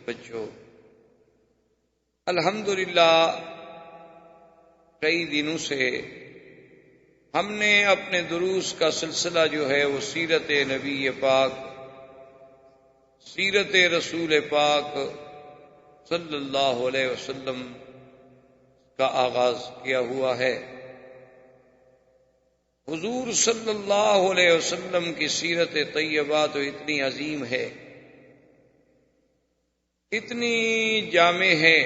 بچوں، الحمدللہ کئی دنوں سے ہم نے اپنے دروس کا سلسلہ جو ہے وہ سیرت نبی پاک، سیرت رسول پاک صلی اللہ علیہ وسلم کا آغاز کیا ہوا ہے۔ حضور صلی اللہ علیہ وسلم کی سیرت طیبہ تو اتنی عظیم ہے، اتنی جامع ہے،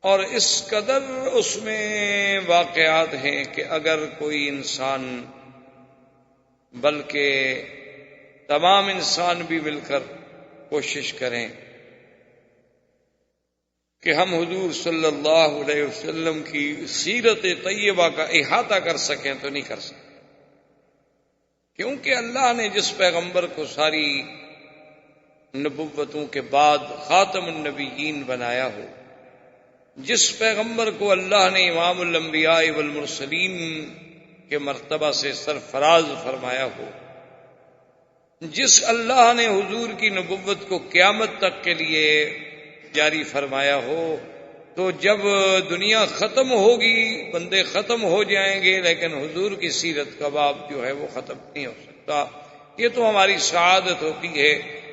اور اس قدر اس میں واقعات ہیں کہ اگر کوئی انسان، بلکہ تمام انسان بھی مل کر کوشش کریں کہ ہم حضور صلی اللہ علیہ وسلم کی سیرت طیبہ کا احاطہ کر سکیں تو نہیں کر سکتے، کیونکہ اللہ نے جس پیغمبر کو ساری نبوتوں کے بعد خاتم النبیین بنایا ہو، جس پیغمبر کو اللہ نے امام الانبیاء والمرسلین کے مرتبہ سے سرفراز فرمایا ہو، جس اللہ نے حضور کی نبوت کو قیامت تک کے لیے جاری فرمایا ہو، تو جب دنیا ختم ہوگی، بندے ختم ہو جائیں گے، لیکن حضور کی سیرت کا باب جو ہے وہ ختم نہیں ہو سکتا۔ یہ تو ہماری سعادت ہوتی ہے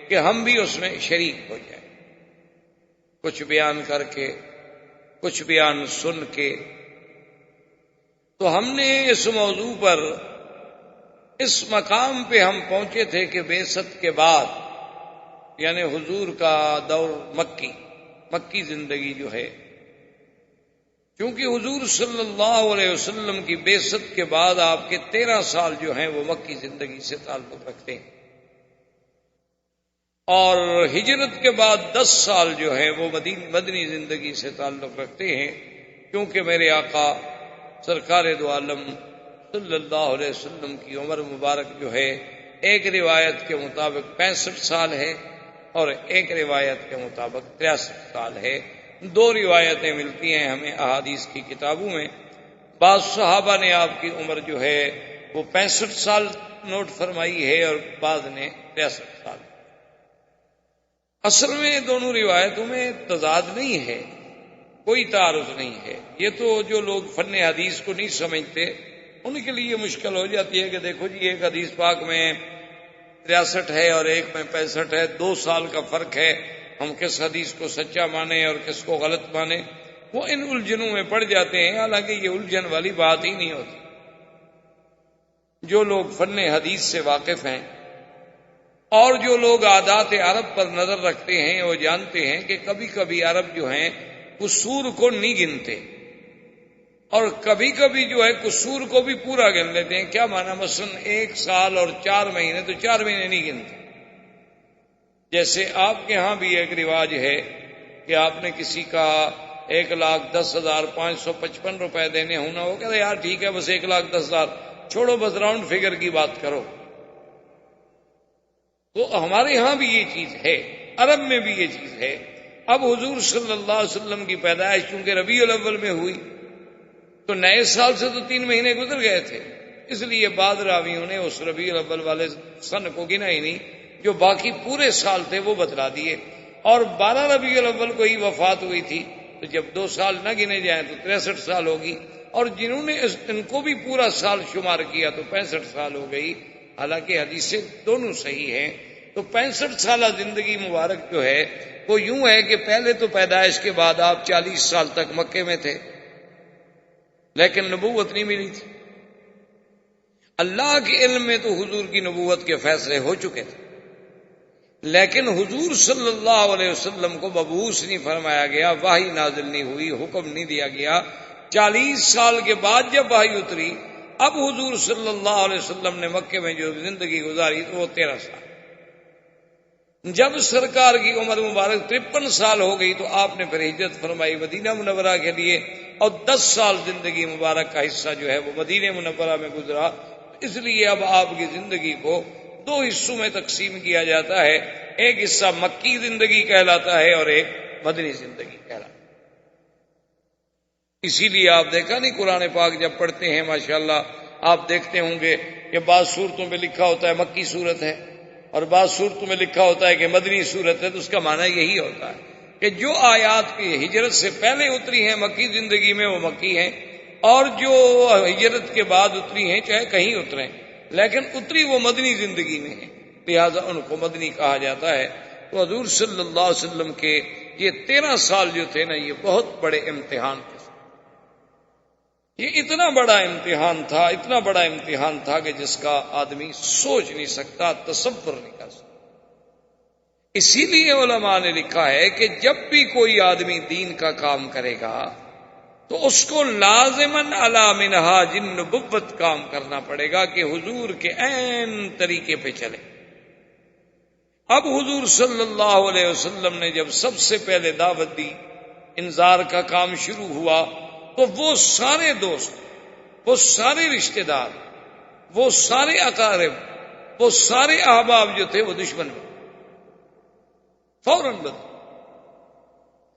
کہ ہم بھی اس میں شریک ہو جائیں، کچھ بیان کر کے، کچھ بیان سن کے۔ تو ہم نے اس موضوع پر، اس مقام پہ ہم پہنچے تھے کہ بعثت کے بعد، یعنی حضور کا دور مکی زندگی جو ہے، کیونکہ حضور صلی اللہ علیہ وسلم کی بعثت کے بعد آپ کے 13 سال جو ہیں وہ مکی زندگی سے تعلق رکھتے ہیں، اور ہجرت کے بعد 10 سال جو ہیں وہ مدنی زندگی سے تعلق رکھتے ہیں، کیونکہ میرے آقا سرکار دو عالم صلی اللہ علیہ وسلم کی عمر مبارک جو ہے ایک روایت کے مطابق 65 سال ہے، اور ایک روایت کے مطابق 63 سال ہے۔ 2 روایتیں ملتی ہیں ہمیں احادیث کی کتابوں میں، بعض صحابہ نے آپ کی عمر جو ہے وہ 65 سال نوٹ فرمائی ہے، اور بعض نے 63 سال۔ اصل میں دونوں روایتوں میں تضاد نہیں ہے، کوئی تعارض نہیں ہے۔ یہ تو جو لوگ فن حدیث کو نہیں سمجھتے ان کے لیے مشکل ہو جاتی ہے کہ دیکھو جی ایک حدیث پاک میں 63 ہے اور ایک میں 65 ہے، 2 سال کا فرق ہے، ہم کس حدیث کو سچا مانیں اور کس کو غلط مانیں، وہ ان الجھنوں میں پڑ جاتے ہیں، حالانکہ یہ الجھن والی بات ہی نہیں ہوتی۔ جو لوگ فن حدیث سے واقف ہیں اور جو لوگ عادات عرب پر نظر رکھتے ہیں، وہ جانتے ہیں کہ کبھی کبھی عرب جو ہیں قصور کو نہیں گنتے، اور کبھی کبھی جو ہے قصور کو بھی پورا گن لیتے ہیں۔ کیا معنی؟ مثلا 1 سال اور 4 مہینے، تو 4 مہینے نہیں گنتے۔ جیسے آپ کے ہاں بھی ایک رواج ہے کہ آپ نے کسی کا 1,10,555 روپے دینے ہوں نا، وہ کہتے یار ٹھیک ہے بس 1,10,000 چھوڑو، بس راؤنڈ فگر کی بات کرو. تو ہمارے ہاں بھی یہ چیز ہے، عرب میں بھی یہ چیز ہے. اب حضور صلی اللہ علیہ وسلم کی پیدائش چونکہ ربیع الاول میں ہوئی تو نئے سال سے تو 3 مہینے گزر گئے تھے، اس لیے بعض راویوں نے اس ربیع الاول والے سن کو گنا ہی نہیں، جو باقی پورے سال تھے وہ بتلا دیے. اور 12 ربیع الاول کو ہی وفات ہوئی تھی، تو جب 2 سال نہ گنے جائیں تو 63 سال ہوگی. اور جنہوں نے ان کو بھی پورا سال شمار کیا تو 65 سال ہو گئی. حالانکہ حدیثیں دونوں صحیح ہیں. تو 65 سالہ زندگی مبارک جو ہے وہ یوں ہے کہ پہلے تو پیدائش کے بعد آپ 40 سال تک مکے میں تھے، لیکن نبوت نہیں ملی تھی. اللہ کے علم میں تو حضور کی نبوت کے فیصلے ہو چکے تھے، لیکن حضور صلی اللہ علیہ وسلم کو مبعوث نہیں فرمایا گیا، وحی نازل نہیں ہوئی، حکم نہیں دیا گیا. 40 سال کے بعد جب وحی اتری، اب حضور صلی اللہ علیہ وسلم نے مکے میں جو زندگی گزاری تو وہ 13 سال. جب سرکار کی عمر مبارک 53 سال ہو گئی تو آپ نے پھر ہجرت فرمائی مدینہ منورہ کے لیے، اور 10 سال زندگی مبارک کا حصہ جو ہے وہ مدینہ منورہ میں گزرا. اس لیے اب آپ کی زندگی کو 2 حصوں میں تقسیم کیا جاتا ہے، ایک حصہ مکی زندگی کہلاتا ہے اور ایک مدنی زندگی کہلاتا ہے. اسی لیے آپ دیکھا نہیں قرآن پاک جب پڑھتے ہیں ماشاءاللہ آپ دیکھتے ہوں گے کہ بعض صورتوں میں لکھا ہوتا ہے مکی صورت ہے اور بعض صورتوں میں لکھا ہوتا ہے کہ مدنی صورت ہے. تو اس کا معنی یہی ہوتا ہے کہ جو آیات کی ہجرت سے پہلے اتری ہیں مکی زندگی میں وہ مکی ہیں، اور جو ہجرت کے بعد اتری ہیں چاہے کہیں اتریں لیکن اتری وہ مدنی زندگی میں ہیں، لہذا ان کو مدنی کہا جاتا ہے. تو حضور صلی اللہ علیہ وسلم کے یہ 13 سال جو تھے نا یہ بہت بڑے امتحان تھے. یہ اتنا بڑا امتحان تھا، اتنا بڑا امتحان تھا کہ جس کا آدمی سوچ نہیں سکتا، تصور نہیں کر سکتا. اسی لیے علماء نے لکھا ہے کہ جب بھی کوئی آدمی دین کا کام کرے گا تو اس کو لازماً علی منہاج النبوت کام کرنا پڑے گا کہ حضور کے عین طریقے پہ چلے. اب حضور صلی اللہ علیہ وسلم نے جب سب سے پہلے دعوت دی، انذار کا کام شروع ہوا، تو وہ سارے دوست، وہ سارے رشتہ دار، وہ سارے اقارب، وہ سارے احباب جو تھے وہ دشمن بنے، فوراً بنے.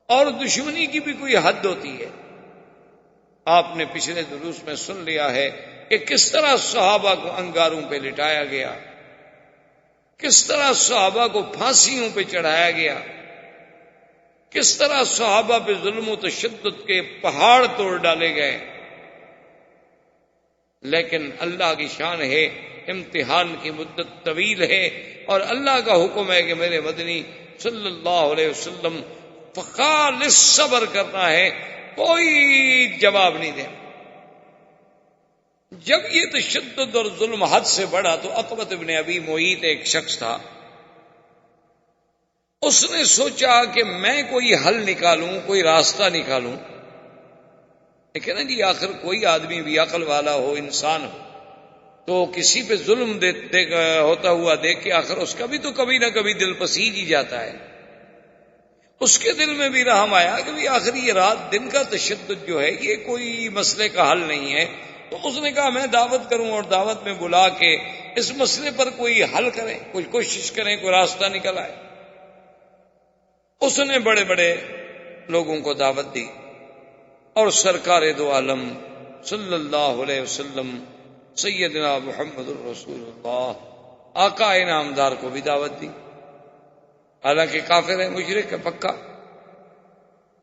اور دشمنی کی بھی کوئی حد ہوتی ہے. آپ نے پچھلے دروس میں سن لیا ہے کہ کس طرح صحابہ کو انگاروں پہ لٹایا گیا، کس طرح صحابہ کو پھانسیوں پہ چڑھایا گیا، کس طرح صحابہ پہ ظلم و تشدد کے پہاڑ توڑ ڈالے گئے. لیکن اللہ کی شان ہے، امتحان کی مدت طویل ہے، اور اللہ کا حکم ہے کہ میرے مدنی صلی اللہ علیہ وسلم خالص صبر کرنا ہے، کوئی جواب نہیں دینا. جب یہ تشدد اور ظلم حد سے بڑھا تو عقبۃ ابن ابی معیط ایک شخص تھا، اس نے سوچا کہ میں کوئی حل نکالوں، کوئی راستہ نکالوں. لیکن نا جی آخر کوئی آدمی بھی عقل والا ہو، انسان ہو، تو کسی پہ ظلم ہوتا ہوا دیکھ کے آخر اس کا بھی تو کبھی نہ کبھی دل پسیج ہی جاتا ہے. اس کے دل میں بھی رحم آیا کہ بھی آخر یہ رات دن کا تشدد جو ہے یہ کوئی مسئلے کا حل نہیں ہے. تو اس نے کہا میں دعوت کروں اور دعوت میں بلا کے اس مسئلے پر کوئی حل کریں، کوئی کوشش کریں، کوئی راستہ نکل آئے. اس نے بڑے بڑے لوگوں کو دعوت دی اور سرکار دو عالم صلی اللہ علیہ وسلم سیدنا محمد الرسول اللہ آقا انعامدار کو بھی دعوت دی، حالانکہ کافر ہے، مشرک ہے پکا.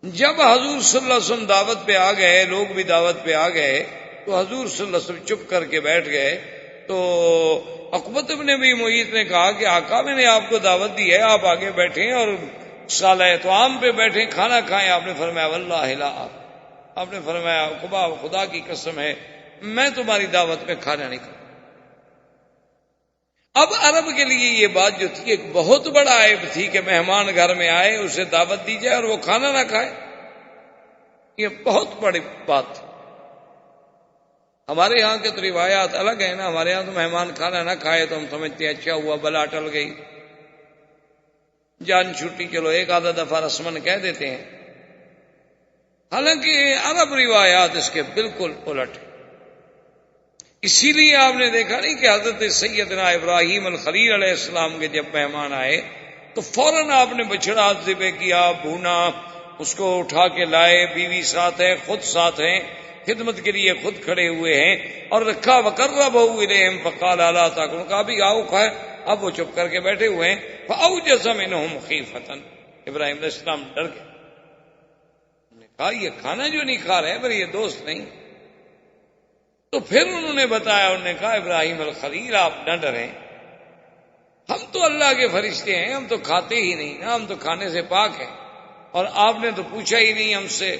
جب حضور صلی اللہ علیہ وسلم دعوت پہ آ گئے، لوگ بھی دعوت پہ آ گئے، تو حضور صلی اللہ علیہ وسلم چپ کر کے بیٹھ گئے. تو عقبۃ ابن ابی معیط نے کہا کہ آقا میں نے آپ کو دعوت دی ہے، آپ آگے بیٹھیں اور سالہ طعام پہ بیٹھیں، کھانا کھائیں. آپ نے فرمایا واللہ لا، آپ نے فرمایا خدا کی قسم ہے میں تمہاری دعوت میں کھانا نہیں کھاؤں. اب عرب کے لیے یہ بات جو تھی ایک بہت بڑا عیب تھی کہ مہمان گھر میں آئے، اسے دعوت دی جائے اور وہ کھانا نہ کھائے. یہ بہت بڑی بات تھی. ہمارے یہاں کے تو روایات الگ ہیں نا، ہمارے یہاں تو مہمان کھانا نہ کھائے تو ہم سمجھتے ہیں اچھا ہوا، بلا ٹل گئی، جان چھٹی، چلو ایک آدھا دفعہ رسمن کہہ دیتے ہیں. حالانکہ عرب روایات اس کے بالکل الٹ ہیں۔ اسی لیے آپ نے دیکھا نہیں کہ حضرت سیدنا ابراہیم الخلیل علیہ السلام کے جب مہمان آئے تو فوراً آپ نے بچڑا ذبح کیا، بھونا، اس کو اٹھا کے لائے، بیوی ساتھ ہے، خود ساتھ ہیں، خدمت کے لیے خود کھڑے ہوئے ہیں، اور رکھا وقربہ الیہم فقال الا تاکلون، کہا بھی آؤ کھائے۔ اب وہ چپ کر کے بیٹھے ہوئے ہیں۔ فاوجس منہم خیفۃ، ابراہیم علیہ السلام ڈر گئے، انہوں نے کہا یہ کھانا جو نہیں کھا رہے پر یہ دوست نہیں۔ تو پھر انہوں نے بتایا، انہوں نے کہا ابراہیم الخلیل آپ نہ ڈریں، ہم تو اللہ کے فرشتے ہیں، ہم تو کھاتے ہی نہیں نا، ہم تو کھانے سے پاک ہیں، اور آپ نے تو پوچھا ہی نہیں ہم سے،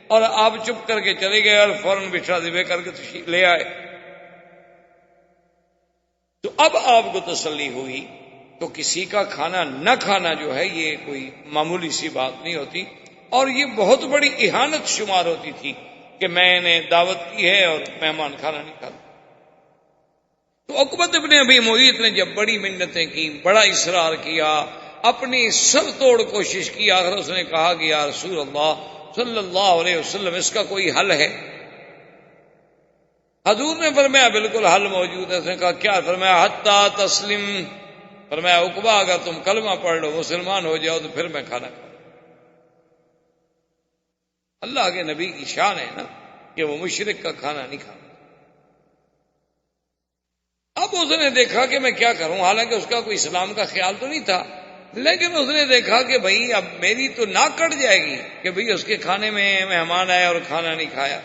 اور آپ چپ کر کے چلے گئے اور فوراً بچھڑا ذبح کر کے تشریف لے آئے۔ تو اب آپ کو تسلی ہوئی۔ تو کسی کا کھانا نہ کھانا جو ہے یہ کوئی معمولی سی بات نہیں ہوتی، اور یہ بہت بڑی اہانت شمار ہوتی تھی کہ میں نے دعوت کی ہے اور مہمان کھانا نہیں کھاتا۔ تو عقبۃ ابن ابی معیط نے جب بڑی منتیں کی، بڑا اصرار کیا، اپنی سر توڑ کوشش کی، آخر اس نے کہا کہ یا رسول اللہ صلی اللہ علیہ وسلم اس کا کوئی حل ہے؟ حضور نے فرمایا بالکل حل موجود ہے۔ اس نے کہا کیا؟ فرمایا حتی تسلم، فرمایا عقبہ اگر تم کلمہ پڑھ لو، مسلمان ہو جاؤ تو پھر میں کھانا کھاؤں۔ اللہ کے نبی کی شان ہے نا کہ وہ مشرک کا کھانا نہیں کھانا۔ اب اس نے دیکھا کہ میں کیا کروں، حالانکہ اس کا کوئی اسلام کا خیال تو نہیں تھا، لیکن اس نے دیکھا کہ بھئی اب میری تو ناک کٹ جائے گی کہ بھئی اس کے کھانے میں مہمان آئے اور کھانا نہیں کھایا۔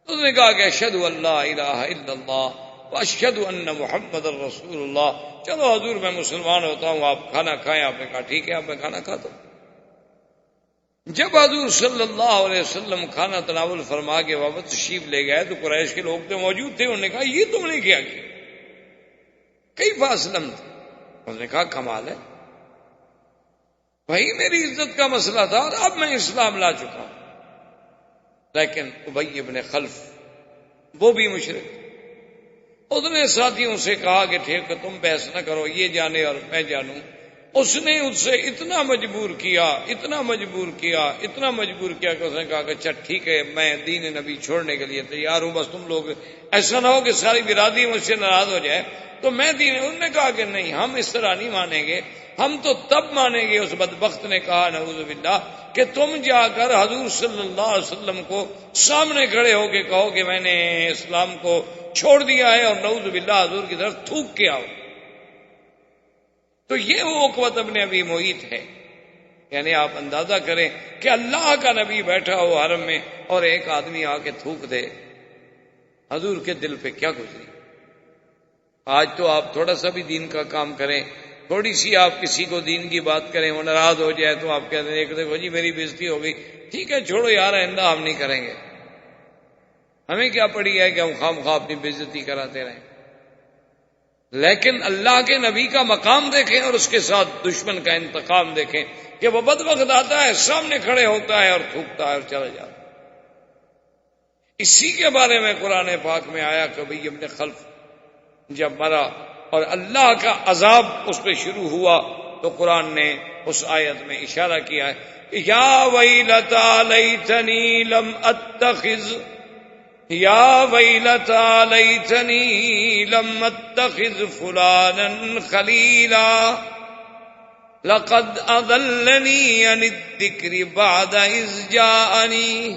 اس نے کہا کہ اشہد ان لا الہ الا اللہ واشہد ان محمد رسول اللہ، چلو حضور میں مسلمان ہوتا ہوں، آپ کھانا کھائیں۔ آپ نے کہا ٹھیک ہے، اب میں کھانا کھاتا ہوں۔ جب حضور صلی اللہ علیہ وسلم کھانا تناول فرما کے واپس تشریف لے گئے تو قریش کے لوگ تو موجود تھے، انہوں نے کہا یہ تم نے کیا کیا؟ کیف اسلمت؟ انہوں نے کہا کمال ہے، بھائی میری عزت کا مسئلہ تھا اور اب میں اسلام لا چکا ہوں۔ لیکن ابی ابن خلف وہ بھی مشرک، اس نے ساتھیوں سے کہا کہ ٹھیک ہے تم بحث نہ کرو، یہ جانے اور میں جانوں۔ اس نے اس سے اتنا مجبور کیا، اتنا مجبور کیا، اتنا مجبور کیا کہ اس نے کہا کہ اچھا ٹھیک ہے میں دین نبی چھوڑنے کے لیے تیار ہوں، بس تم لوگ ایسا نہ ہو کہ ساری برادری مجھ سے ناراض ہو جائے تو میں دین۔ انہوں نے کہا کہ نہیں، ہم اس طرح نہیں مانیں گے، ہم تو تب مانیں گے۔ اس بدبخت نے کہا نعوذ باللہ کہ تم جا کر حضور صلی اللہ علیہ وسلم کو سامنے کھڑے ہو کے کہو کہ میں نے اسلام کو چھوڑ دیا ہے اور نعوذ باللہ حضور کی طرف تھوک کے آؤ۔ تو یہ وہ عقبۃ ابن ابی معیط ہے، یعنی آپ اندازہ کریں کہ اللہ کا نبی بیٹھا ہو حرم میں اور ایک آدمی آ کے تھوک دے، حضور کے دل پہ کیا گزری۔ آج تو آپ تھوڑا سا بھی دین کا کام کریں، تھوڑی سی آپ کسی کو دین کی بات کریں، وہ ناراض ہو جائے تو آپ کہتے ہیں دیکھو جی میری بےزتی ہو گئی، ٹھیک ہے چھوڑو یار آئندہ ہم نہیں کریں گے، ہمیں کیا پڑی ہے کہ ہم خام خواہ اپنی بےزتی کراتے رہیں۔ لیکن اللہ کے نبی کا مقام دیکھیں اور اس کے ساتھ دشمن کا انتقام دیکھیں کہ وہ بدبخت آتا ہے، سامنے کھڑے ہوتا ہے اور تھوکتا ہے اور چلا جاتا ہے۔ اسی کے بارے میں قرآن پاک میں آیا کہ ابی ابن خلف جب مرا اور اللہ کا عذاب اس پہ شروع ہوا تو قرآن نے اس آیت میں اشارہ کیا ہے یا ویلتا لیتنی لم اتخذ، یا ویلتا لیتنی لم اتخذ فلانا خلیلا لقد اضلنی عن الذکر بعد اذ جاءنی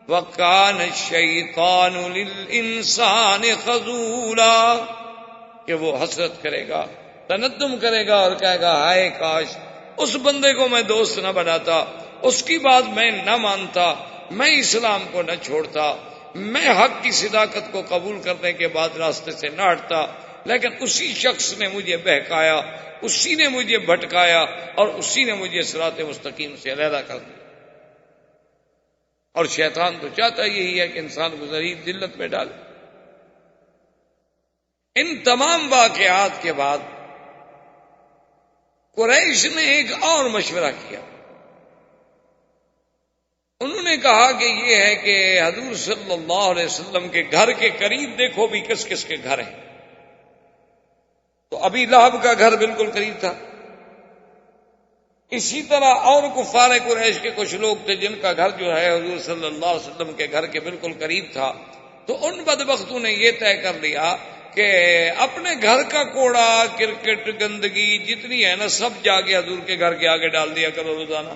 وَكَانَ الشَّيْطَانُ لِلْإِنسَانِ خَذُولًا، کہ وہ حسرت کرے گا، تندم کرے گا اور کہے گا ہائے کاش اس بندے کو میں دوست نہ بناتا، اس کی بات میں نہ مانتا، میں اسلام کو نہ چھوڑتا، میں حق کی صداقت کو قبول کرنے کے بعد راستے سے نہ ہٹتا، لیکن اسی شخص نے مجھے بہکایا، اسی نے مجھے بھٹکایا اور اسی نے مجھے صراط مستقیم سے علیحدہ کر دیا۔ اور شیطان تو چاہتا یہی ہے کہ انسان کو ذلیل ذلت میں ڈالے۔ ان تمام واقعات کے بعد قریش نے ایک اور مشورہ کیا، انہوں نے کہا کہ یہ ہے کہ حضور صلی اللہ علیہ وسلم کے گھر کے قریب دیکھو بھی کس کس کے گھر ہیں۔ تو ابی لہب کا گھر بالکل قریب تھا، اسی طرح اور کفار قریش کے کچھ لوگ تھے جن کا گھر جو ہے حضور صلی اللہ علیہ وسلم کے گھر کے بالکل قریب تھا، تو ان بدبختوں نے یہ طے کر لیا کہ اپنے گھر کا کوڑا کرکٹ گندگی جتنی ہے نا سب جا کے حضور کے گھر کے آگے ڈال دیا کرو روزانہ۔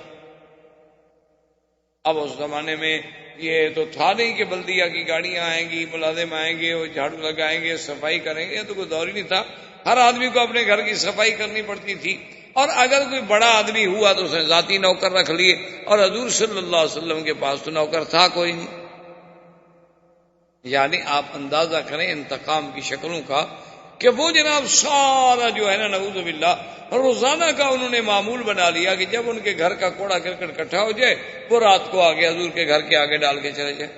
اب اس زمانے میں یہ تو تھا نہیں کہ بلدیہ کی گاڑیاں آئیں گی، ملازم آئیں گے، وہ جھاڑو لگائیں گے، صفائی کریں گے، یہ تو کوئی دور ہی نہیں تھا۔ ہر آدمی کو اپنے گھر کی صفائی کرنی پڑتی تھی، اور اگر کوئی بڑا آدمی ہوا تو اس نے ذاتی نوکر رکھ لیے، اور حضور صلی اللہ علیہ وسلم کے پاس تو نوکر تھا کوئی نہیں۔ یعنی آپ اندازہ کریں انتقام کی شکلوں کا کہ وہ جناب سارا جو ہے نا نعوذ باللہ روزانہ کا انہوں نے معمول بنا لیا کہ جب ان کے گھر کا کوڑا کرکٹ اکٹھا ہو جائے وہ رات کو آگے حضور کے گھر کے آگے ڈال کے چلے جائے۔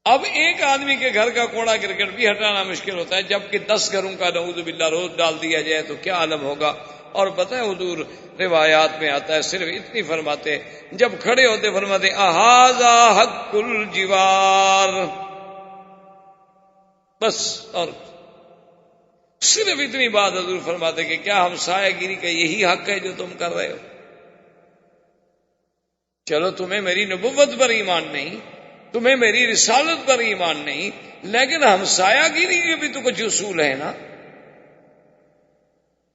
اب ایک آدمی کے گھر کا کوڑا کرکٹ بھی ہٹانا مشکل ہوتا ہے، جبکہ 10 گھروں کا نعوذ باللہ روز ڈال دیا جائے تو کیا عالم ہوگا۔ اور پتہ ہے حضور روایات میں آتا ہے، صرف اتنی فرماتے، جب کھڑے ہوتے فرماتے اہذا حق الجوار، بس، اور صرف اتنی بات حضور فرماتے کہ کیا ہمسایہ گیری کا یہی حق ہے جو تم کر رہے ہو؟ چلو تمہیں میری نبوت پر ایمان نہیں، تمہیں میری رسالت پر ایمان نہیں، لیکن ہمسایہ گیری کے بھی تو کچھ اصول ہے نا۔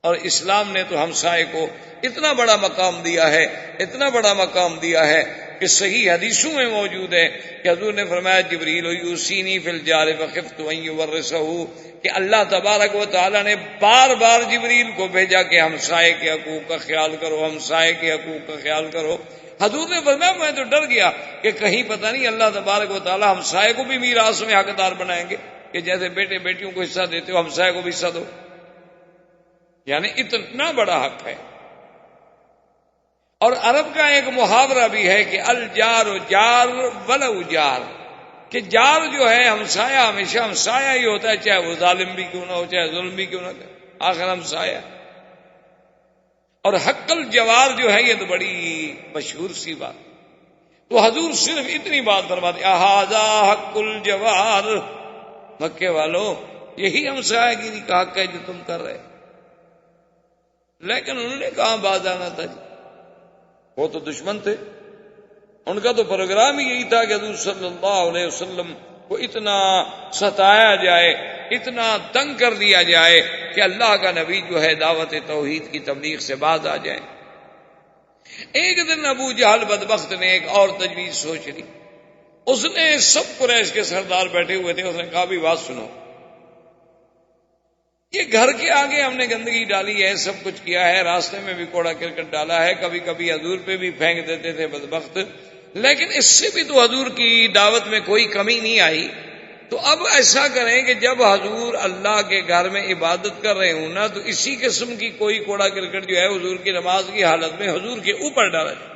اور اسلام نے تو ہمسائے کو اتنا بڑا مقام دیا ہے، اتنا بڑا مقام دیا ہے کہ صحیح حدیثوں میں موجود ہے کہ حضور نے فرمایا جبریل یوصینی فی الجار فخفت ان یورثہ، کہ اللہ تبارک و تعالی نے بار بار جبریل کو بھیجا کہ ہمسائے کے حقوق کا خیال کرو، ہمسائے کے حقوق کا خیال کرو۔ حضور نے فرمایا میں تو ڈر گیا کہ کہیں پتہ نہیں اللہ تبارک و تعالی ہمسائے کو بھی میراث میں حقدار بنائیں گے کہ جیسے بیٹے بیٹیوں کو حصہ دیتے ہو ہمسائے کو بھی حصہ دو، یعنی اتنا بڑا حق ہے۔ اور عرب کا ایک محاورہ بھی ہے کہ الجار جار ولو جار، کہ جار جو ہے ہمسایہ ہمیشہ ہمسایہ ہی ہوتا ہے، چاہے وہ ظالم بھی کیوں نہ ہو، چاہے ظلم بھی کیوں نہ کرے، آخر ہمسایہ۔ اور حق الجوار جو ہے یہ تو بڑی مشہور سی بات، تو حضور صرف اتنی بات فرماتے اہذا حق الجوار، مکے والوں یہی ہمسایہ گیری کا حق ہے جو تم کر رہے۔ لیکن انہوں نے کہاں باز آنا تھا جی، وہ تو دشمن تھے، ان کا تو پروگرام ہی یہی تھا کہ حضور صلی اللہ علیہ وسلم کو اتنا ستایا جائے، اتنا تنگ کر دیا جائے کہ اللہ کا نبی جو ہے دعوت توحید کی تبلیغ سے باز آ جائے۔ ایک دن ابو جہل بدبخت نے ایک اور تجویز سوچ لی، اس نے سب قریش کے سردار بیٹھے ہوئے تھے، اس نے کہا بھی بات سنو، یہ گھر کے آگے ہم نے گندگی ڈالی ہے، سب کچھ کیا ہے، راستے میں بھی کوڑا کرکٹ ڈالا ہے، کبھی کبھی حضور پہ بھی پھینک دیتے تھے بدبخت، لیکن اس سے بھی تو حضور کی دعوت میں کوئی کمی نہیں آئی، تو اب ایسا کریں کہ جب حضور اللہ کے گھر میں عبادت کر رہے ہوں نا تو اسی قسم کی کوئی کوڑا کرکٹ جو ہے حضور کی نماز کی حالت میں حضور کے اوپر ڈالا جائے۔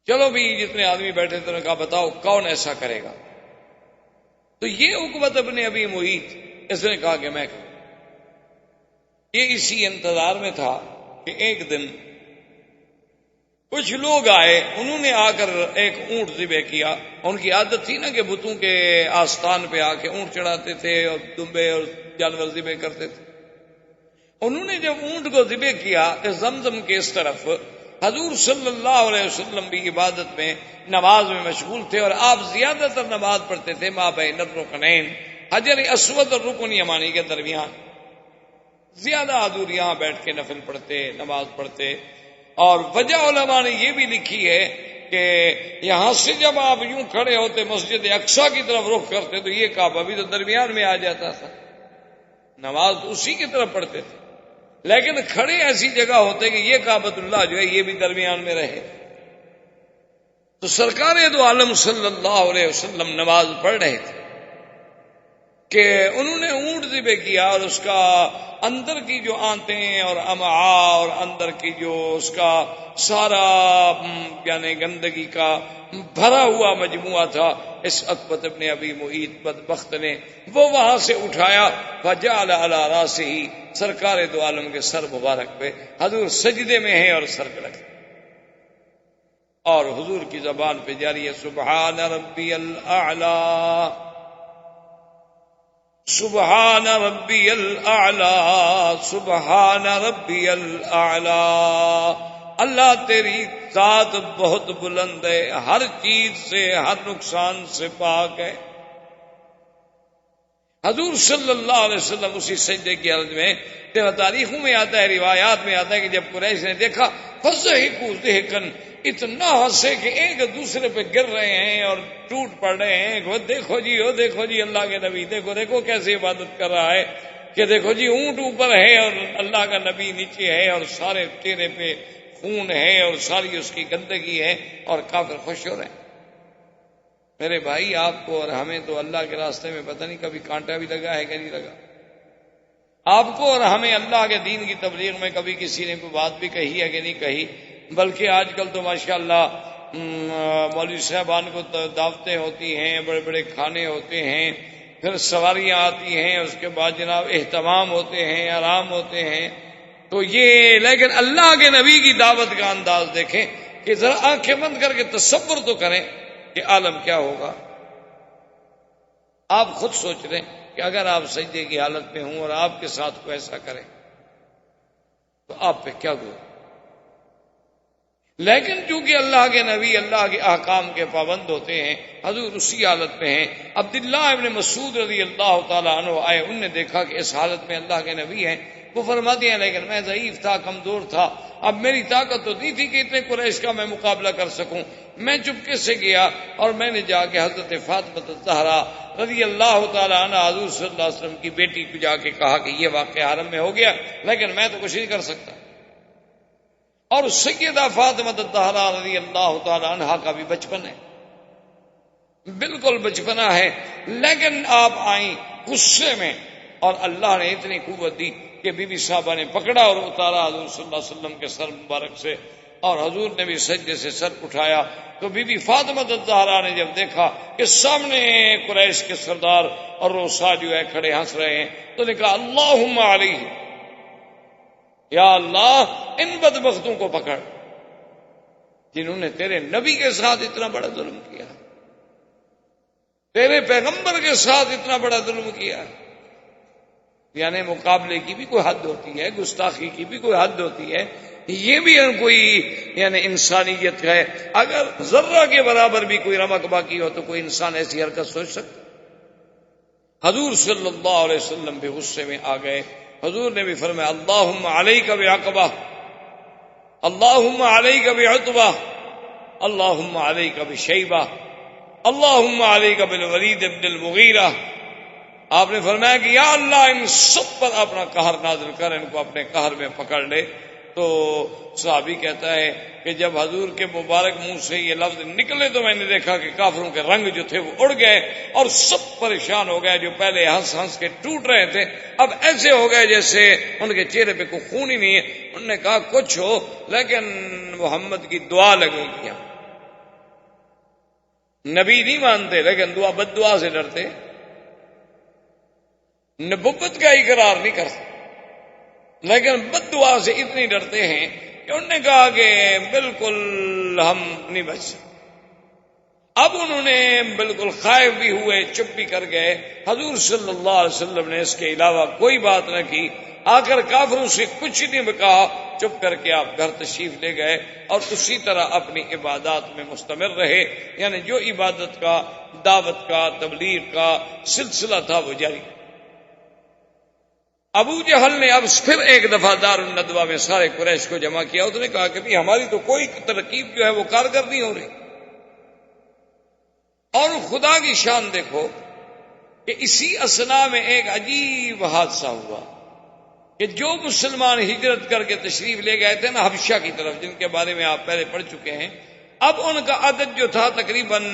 چلو بھی جتنے آدمی بیٹھے تھے نے کہا بتاؤ کون ایسا کرے گا؟ تو یہ عقبۃ ابن ابی معیط، اس نے کہا کہ میں کروں۔ یہ اسی انتظار میں تھا کہ ایک دن کچھ لوگ آئے، انہوں نے آ کر ایک اونٹ ذبح کیا، ان کی عادت تھی نا کہ بتوں کے آستان پہ آ کے اونٹ چڑھاتے تھے اور دمبے اور جانور ذبح کرتے تھے۔ انہوں نے جب اونٹ کو ذبح کیا تو زمزم کے اس طرف حضور صلی اللہ علیہ وسلم بھی عبادت میں نماز میں مشغول تھے، اور آپ زیادہ تر نماز پڑھتے تھے ما بین الرکنین، حجر اسود اور رکن یمانی کے درمیان، زیادہ حضور یہاں بیٹھ کے نفل پڑھتے، نماز پڑھتے۔ اور وجہ علماء نے یہ بھی لکھی ہے کہ یہاں سے جب آپ یوں کھڑے ہوتے مسجد اقصیٰ کی طرف رخ کرتے تو یہ کعبہ بھی تو درمیان میں آ جاتا تھا، نماز اسی کی طرف پڑھتے تھے، لیکن کھڑے ایسی جگہ ہوتے کہ یہ کعبۃ اللہ جو ہے یہ بھی درمیان میں رہے۔ تو سرکار دو عالم صلی اللہ علیہ وسلم نماز پڑھ رہے تھے کہ انہوں نے اونٹ ذبح کیا، اور اس کا اندر کی جو آنتیں اور امعاء اور اندر کی جو اس کا سارا یعنی گندگی کا بھرا ہوا مجموعہ تھا، اس عقبۃ ابن ابی معیط بدبخت نے وہ وہاں سے اٹھایا، فجعل علی راسہ، سرکار دو عالم کے سر مبارک پہ حضور سجدے میں ہیں اور سر پہ رکھے، اور حضور کی زبان پہ جاری ہے سبحان ربی الاعلی، سبحان ربی الاعلی، سبحان ربی الاعلی، اللہ تیری ذات بہت بلند ہے، ہر چیز سے، ہر نقصان سے پاک ہے۔ حضور صلی اللہ علیہ وسلم اسی سجدے کی حالت میں، تاریخوں میں آتا ہے، روایات میں آتا ہے کہ جب قریش نے دیکھا فضحکوا ضحکا، اتنا ہنسے کہ ایک دوسرے پہ گر رہے ہیں اور ٹوٹ پڑ رہے ہیں، وہ دیکھو جی، وہ دیکھو جی اللہ کے نبی، دیکھو دیکھو کیسے عبادت کر رہا ہے، کہ دیکھو جی اونٹ اوپر ہے اور اللہ کا نبی نیچے ہے، اور سارے چہرے پہ خون ہے اور ساری اس کی گندگی ہے، اور کافر خوش ہو رہے ہیں۔ میرے بھائی، آپ کو اور ہمیں تو اللہ کے راستے میں پتہ نہیں کبھی کانٹا بھی لگا ہے کہ نہیں لگا۔ آپ کو اور ہمیں اللہ کے دین کی تبلیغ میں کبھی کسی نے کوئی بات بھی کہی ہے کہ نہیں کہی، بلکہ آج کل تو ماشاءاللہ مولوی صاحبان کو دعوتیں ہوتی ہیں، بڑے بڑے کھانے ہوتے ہیں، پھر سواریاں آتی ہیں، اس کے بعد جناب اہتمام ہوتے ہیں، آرام ہوتے ہیں، تو یہ، لیکن اللہ کے نبی کی دعوت کا انداز دیکھیں کہ ذرا آنکھیں بند کر کے تصور تو کریں کہ عالم کیا ہوگا۔ آپ خود سوچ رہے ہیں کہ اگر آپ سجدے کی حالت میں ہوں اور آپ کے ساتھ کوئی ایسا کرے تو آپ پہ کیا گزرے۔ لیکن چونکہ اللہ کے نبی اللہ کے احکام کے پابند ہوتے ہیں، حضور اسی حالت میں ہیں۔ عبداللہ ابن مسعود رضی اللہ تعالیٰ عنہ آئے، انہوں نے دیکھا کہ اس حالت میں اللہ کے نبی ہیں، وہ فرماتے ہیں لیکن میں ضعیف تھا، کمزور تھا، اب میری طاقت تو نہیں تھی کہ اتنے قریش کا میں مقابلہ کر سکوں۔ میں چپکے سے گیا اور میں نے جا کے حضرت فاطمہ الزہرا رضی اللہ تعالیٰ عنہ حضور صلی اللہ علیہ وسلم کی بیٹی کو جا کے کہا کہ یہ واقعہ حرم میں ہو گیا، لیکن میں تو کچھ نہیں کر سکتا۔ اور سیدہ فاطمہ الزہرا رضی اللہ تعالیٰ عنہ کا بھی بچپن ہے، بالکل بچپنا ہے، لیکن آپ آئیں غصے میں، اور اللہ نے اتنی قوت دی کہ بی بی صاحبہ نے پکڑا اور اتارا حضور صلی اللہ علیہ وسلم کے سر مبارک سے، اور حضور نے بھی سجدے سے سر اٹھایا۔ تو بی بی فاطمہ الزہرا نے جب دیکھا کہ سامنے قریش کے سردار اور روسا جو ہے کھڑے ہنس رہے ہیں، تو نے کہا اللہم علیہ، یا اللہ ان بدبختوں کو پکڑ جنہوں نے تیرے نبی کے ساتھ اتنا بڑا ظلم کیا، تیرے پیغمبر کے ساتھ اتنا بڑا ظلم کیا۔ یعنی مقابلے کی بھی کوئی حد ہوتی ہے، گستاخی کی بھی کوئی حد ہوتی ہے، یہ بھی کوئی یعنی انسانیت ہے۔ اگر ذرہ کے برابر بھی کوئی رمق باقی ہو تو کوئی انسان ایسی حرکت سوچ سکتا؟ حضور صلی اللہ علیہ وسلم بھی غصے میں آ گئے۔ حضور نے بھی فرمایا اللہم علیک بعقبہ، اللہم علیک بعتبہ، اللہم علیک بشیبہ، اللہم علیک بالولید بن المغیرہ۔ آپ نے فرمایا کہ یا اللہ ان سب پر اپنا قہر نازل کر، ان کو اپنے قہر میں پکڑ لے۔ تو صحابی کہتا ہے کہ جب حضور کے مبارک منہ سے یہ لفظ نکلے تو میں نے دیکھا کہ کافروں کے رنگ جو تھے وہ اڑ گئے اور سب پریشان ہو گئے۔ جو پہلے ہنس ہنس کے ٹوٹ رہے تھے اب ایسے ہو گئے جیسے ان کے چہرے پہ کوئی خون ہی نہیں ہے۔ انہوں نے کہا کچھ ہو لیکن محمد کی دعا لگے گی۔ نبی نہیں مانتے لیکن دعا بد دعا سے ڈرتے، نبوت کا اقرار نہیں کرتے لیکن بد دعا سے اتنی ڈرتے ہیں کہ انہوں نے کہا کہ بالکل ہم نہیں بچ سکتے۔ اب انہوں نے بالکل خائف بھی ہوئے، چپ بھی کر گئے۔ حضور صلی اللہ علیہ وسلم نے اس کے علاوہ کوئی بات نہ کی۔ آخر کافروں سے کچھ نہیں کہا، چپ کر کے آپ گھر تشریف لے گئے اور اسی طرح اپنی عبادات میں مستمر رہے۔ یعنی جو عبادت کا، دعوت کا، تبلیغ کا سلسلہ تھا وہ جاری۔ ابو جہل نے اب پھر ایک دفعہ دار الندوہ میں سارے قریش کو جمع کیا۔ اس نے کہا کہ بھی ہماری تو کوئی ترکیب جو ہے وہ کارگر نہیں ہو رہی۔ اور خدا کی شان دیکھو کہ اسی اثنا میں ایک عجیب حادثہ ہوا کہ جو مسلمان ہجرت کر کے تشریف لے گئے تھے نا حبشہ کی طرف، جن کے بارے میں آپ پہلے پڑھ چکے ہیں، اب ان کا عدد جو تھا تقریباً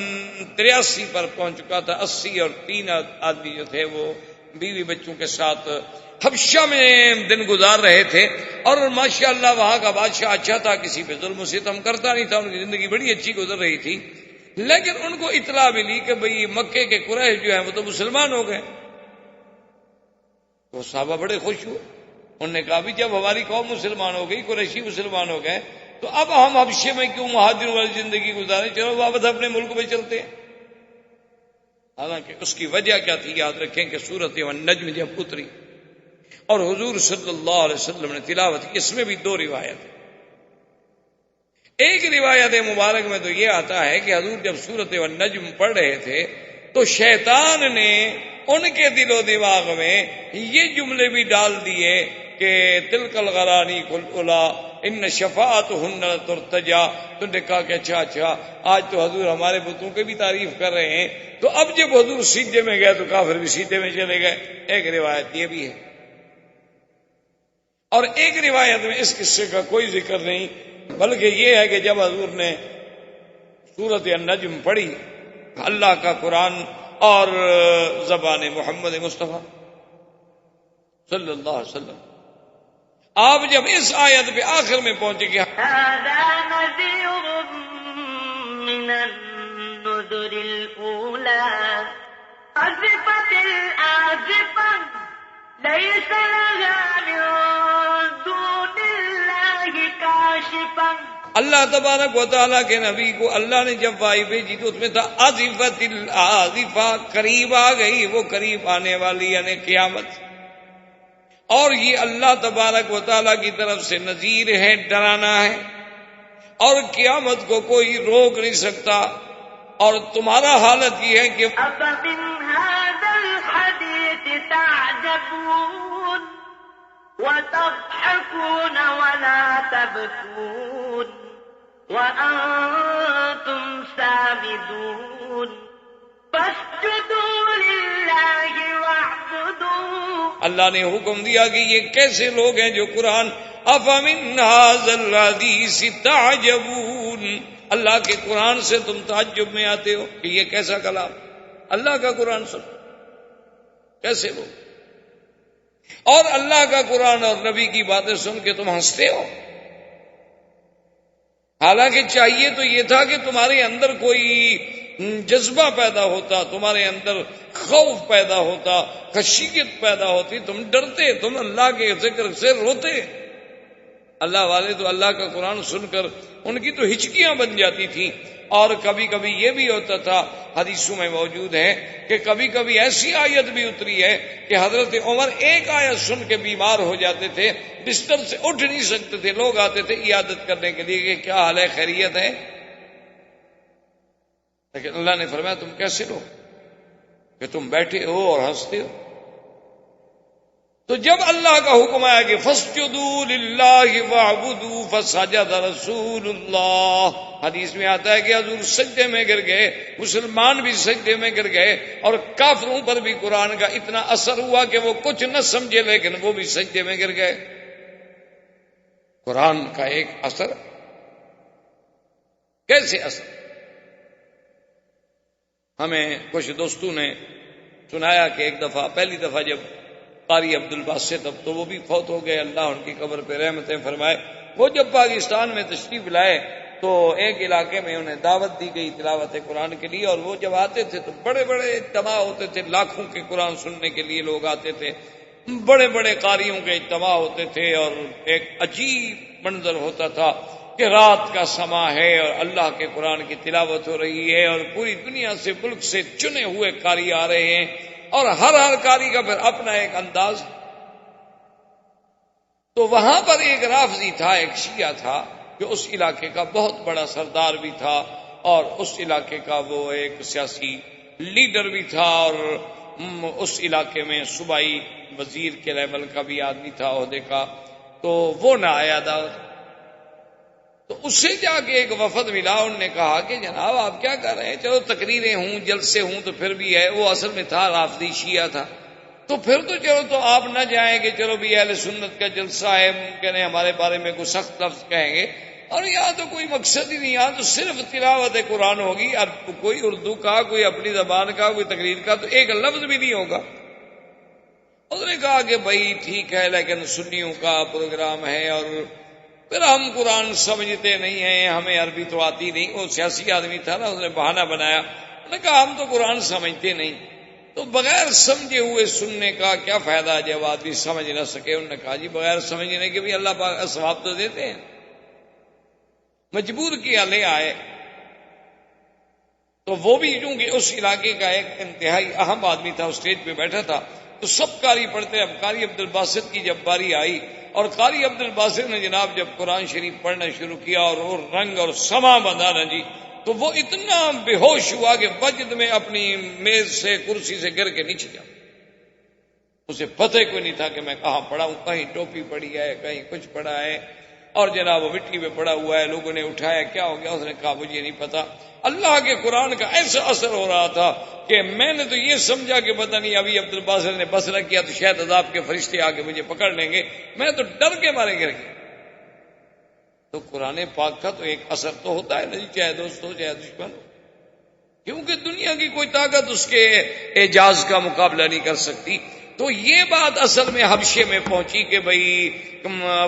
83 پر پہنچ چکا تھا۔ 80 اور 3 آدمی جو تھے وہ بیوی بچوں کے ساتھ حبشہ میں دن گزار رہے تھے۔ اور ماشاءاللہ وہاں کا بادشاہ اچھا تھا، کسی پہ ظلم و ستم کرتا نہیں تھا، ان کی زندگی بڑی اچھی گزر رہی تھی۔ لیکن ان کو اطلاع ملی کہ بھئی مکے کے قریش جو ہیں وہ تو مسلمان ہو گئے۔ وہ صحابہ بڑے خوش ہوئے، انہوں نے کہا بھی جب ہماری قوم مسلمان ہو گئی، قریشی مسلمان ہو گئے، تو اب ہم حبشے میں کیوں مہاجروں والی زندگی گزاریں، چلو واپس اپنے ملک میں چلتے ہیں۔ حالانکہ اس کی وجہ کیا تھی یاد رکھیں کہ سورۃ النجم جب اتری اور حضور صلی اللہ علیہ وسلم نے تلاوت کی، اس میں بھی دو روایت ہیں۔ ایک روایت مبارک میں تو یہ آتا ہے کہ حضور جب سورۃ النجم پڑھ رہے تھے تو شیطان نے ان کے دل و دماغ میں یہ جملے بھی ڈال دیے کہ تلک الغرانی کلا ان شفاعتہن ترتجا۔ تو نے کہا کہ اچھا آج تو حضور ہمارے بتوں کی بھی تعریف کر رہے ہیں، تو اب جب حضور سیدھے میں گئے تو کافر بھی سیدھے میں چلے گئے۔ ایک روایت یہ بھی ہے، اور ایک روایت میں اس قصے کا کوئی ذکر نہیں، بلکہ یہ ہے کہ جب حضور نے سورۃ النجم پڑھی، اللہ کا قرآن اور زبان محمد مصطفیٰ صلی اللہ علیہ وسلم، آپ جب اس آیت پہ آخر میں پہنچے کہ هذا نذير من النذر الأولى أزفت الآزفة ليس لها من دون الله كاشفة۔ اللہ تبارک و تعالیٰ کے نبی کو اللہ نے جب وحی بھیجی تو اس میں تھا آزفت الآزفہ، قریب آ گئی، وہ قریب آنے والی یعنی قیامت، اور یہ اللہ تبارک و تعالیٰ کی طرف سے نذیر ہے، ڈرانا ہے، اور قیامت کو کوئی روک نہیں سکتا۔ اور تمہارا حالت یہ ہے کہ أفمن هذا الحديث تعجبون وتضحكون ولا تبكون وأنتم سامدون فاسجدوا لله واعبدوا۔ اللہ نے حکم دیا کہ یہ کیسے لوگ ہیں جو قرآن افمن ھذا الحدیث تعجبون، اللہ کے قرآن سے تم تعجب میں آتے ہو کہ یہ کیسا کلام، اللہ کا قرآن سن کیسے لوگ، اور اللہ کا قرآن اور نبی کی باتیں سن کے تم ہنستے ہو۔ حالانکہ چاہیے تو یہ تھا کہ تمہارے اندر کوئی جذبہ پیدا ہوتا، تمہارے اندر خوف پیدا ہوتا، خشیت پیدا ہوتی، تم ڈرتے، تم اللہ کے ذکر سے روتے۔ اللہ والے تو اللہ کا قرآن سن کر ان کی تو ہچکیاں بن جاتی تھیں، اور کبھی کبھی یہ بھی ہوتا تھا، حدیثوں میں موجود ہے کہ کبھی کبھی ایسی آیت بھی اتری ہے کہ حضرت عمر ایک آیت سن کے بیمار ہو جاتے تھے، بستر سے اٹھ نہیں سکتے تھے، لوگ آتے تھے عیادت کرنے کے لیے کہ کیا حال ہے، خیریت ہے؟ لیکن اللہ نے فرمایا تم کیسے لو کہ تم بیٹھے ہو اور ہنستے ہو؟ تو جب اللہ کا حکم آیا کہ فَاسْجُدُوا لِلَّهِ وَاعْبُدُوا فَسَجَدَ رَسُولُ اللَّهِ، حدیث میں آتا ہے کہ حضور سجدے میں گر گئے، مسلمان بھی سجدے میں گر گئے، اور کافروں پر بھی قرآن کا اتنا اثر ہوا کہ وہ کچھ نہ سمجھے لیکن وہ بھی سجدے میں گر گئے۔ قرآن کا ایک اثر، کیسے اثر؟ ہمیں کچھ دوستوں نے سنایا کہ ایک دفعہ، پہلی دفعہ جب قاری عبد الباسط، اب تو وہ بھی فوت ہو گئے، اللہ ان کی قبر پہ رحمتیں فرمائے، وہ جب پاکستان میں تشریف لائے تو ایک علاقے میں انہیں دعوت دی گئی تلاوت قرآن کے لیے، اور وہ جب آتے تھے تو بڑے بڑے اجتماع ہوتے تھے، لاکھوں کے قرآن سننے کے لیے لوگ آتے تھے، بڑے بڑے قاریوں کے اجتماع ہوتے تھے، اور ایک عجیب منظر ہوتا تھا کہ رات کا سما ہے اور اللہ کے قرآن کی تلاوت ہو رہی ہے، اور پوری دنیا سے، ملک سے چنے ہوئے قاری آ رہے ہیں، اور ہر قاری کا پھر اپنا ایک انداز۔ تو وہاں پر ایک رافضی تھا، ایک شیعہ تھا، جو اس علاقے کا بہت بڑا سردار بھی تھا، اور اس علاقے کا وہ ایک سیاسی لیڈر بھی تھا، اور اس علاقے میں صوبائی وزیر کے لیول کا بھی آدمی تھا، عہدے کا۔ تو وہ نہ آیا دعوت، تو اس سے جا کے ایک وفد ملا، انہوں نے کہا کہ جناب آپ کیا کر رہے ہیں، چلو تقریریں ہوں، جلسے ہوں تو پھر بھی ہے، وہ اصل میں تھا رافضی شیعہ تھا، تو پھر تو چلو تو آپ نہ جائیں گے، چلو بھی اہل سنت کا جلسہ ہے، ممکن ہے ہمارے بارے میں کوئی سخت لفظ کہیں گے، اور یہاں تو کوئی مقصد ہی نہیں، یہاں تو صرف تلاوت قرآن ہوگی، اب کوئی اردو کا، کوئی اپنی زبان کا، کوئی تقریر کا تو ایک لفظ بھی نہیں ہوگا۔ اس نے کہا کہ بھائی ٹھیک ہے، لیکن سنیوں کا پروگرام ہے، اور پھر ہم قرآن سمجھتے نہیں ہیں، ہمیں عربی تو آتی نہیں، وہ سیاسی آدمی تھا نا، اس نے بہانہ بنایا، انہوں نے کہا ہم تو قرآن سمجھتے نہیں، تو بغیر سمجھے ہوئے سننے کا کیا فائدہ جب آدمی سمجھ نہ سکے؟ انہوں نے کہا جی بغیر سمجھنے کے بھی اللہ پاک ثواب تو دیتے ہیں، مجبور کیا لے آئے۔ تو وہ بھی چونکہ اس علاقے کا ایک انتہائی اہم آدمی تھا، اسٹیج پہ بیٹھا تھا، تو سب قاری پڑھتے. اب قاری عبد الباسط کی جب باری آئی اور قاری عبد الباسط نے جناب جب قرآن شریف پڑھنا شروع کیا اور وہ رنگ اور سما بندھا نا جی، تو وہ اتنا بے ہوش ہوا کہ وجد میں اپنی میز سے کرسی سے گر کے نیچے جا. اسے پتہ ہی کوئی نہیں تھا کہ میں کہاں پڑا ہوں، کہیں ٹوپی پڑی ہے، کہیں کچھ پڑا ہے، اور جناب وہ مٹی پہ پڑا ہوا ہے. لوگوں نے اٹھایا، کیا ہو گیا؟ اس نے کہا مجھے نہیں پتا. اللہ کے قرآن کا ایسا اثر ہو رہا تھا کہ میں نے تو یہ سمجھا کہ پتہ نہیں ابھی عبد الباسط نے بس نہ کیا تو شاید عذاب کے فرشتے آ کے مجھے پکڑ لیں گے. میں تو ڈر کے مارے گر گیا. تو قرآن پاک کا تو ایک اثر تو ہوتا ہے نہیں، چاہے دوست ہو چاہے دشمن ہو، کیونکہ دنیا کی کوئی طاقت اس کے اعجاز کا مقابلہ نہیں کر سکتی. تو یہ بات اصل میں حبشے میں پہنچی کہ بھئی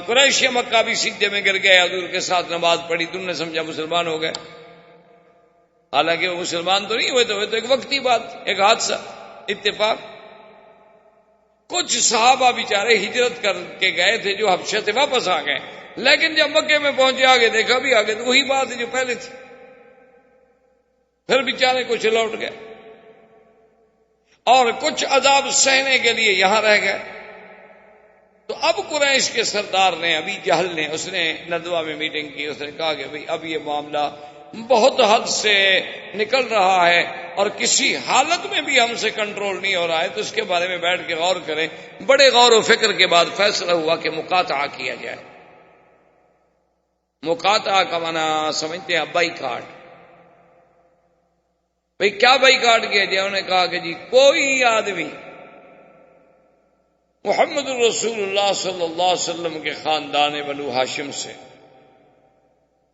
قریش مکہ بھی سجدے میں گر گئے، حضور کے ساتھ نماز پڑھی، تم نے سمجھا مسلمان ہو گئے. حالانکہ وہ مسلمان تو نہیں ہوئے، تو ایک وقتی بات، ایک حادثہ، اتفاق. کچھ صحابہ بیچارے ہجرت کر کے گئے تھے جو حبشہ سے واپس آ گئے، لیکن جب مکے میں پہنچے آگے دیکھا بھی آگے تو وہی بات ہے جو پہلے تھی. پھر بیچارے کچھ لوٹ گئے اور کچھ عذاب سہنے کے لیے یہاں رہ گئے. تو اب قریش کے سردار نے، ابی جہل نے، اس نے ندوہ میں میٹنگ کی. اس نے کہا کہ بھئی اب یہ معاملہ بہت حد سے نکل رہا ہے اور کسی حالت میں بھی ہم سے کنٹرول نہیں ہو رہا ہے، تو اس کے بارے میں بیٹھ کے غور کریں. بڑے غور و فکر کے بعد فیصلہ ہوا کہ مقاطعہ کیا جائے. مقاطعہ کا معنی سمجھتے ہیں بائی کاٹ. بھئی کیا بائی کاٹ کیا جائے؟ انہوں نے کہا کہ جی کوئی آدمی محمد رسول اللہ صلی اللہ علیہ وسلم کے خاندان بنو ہاشم سے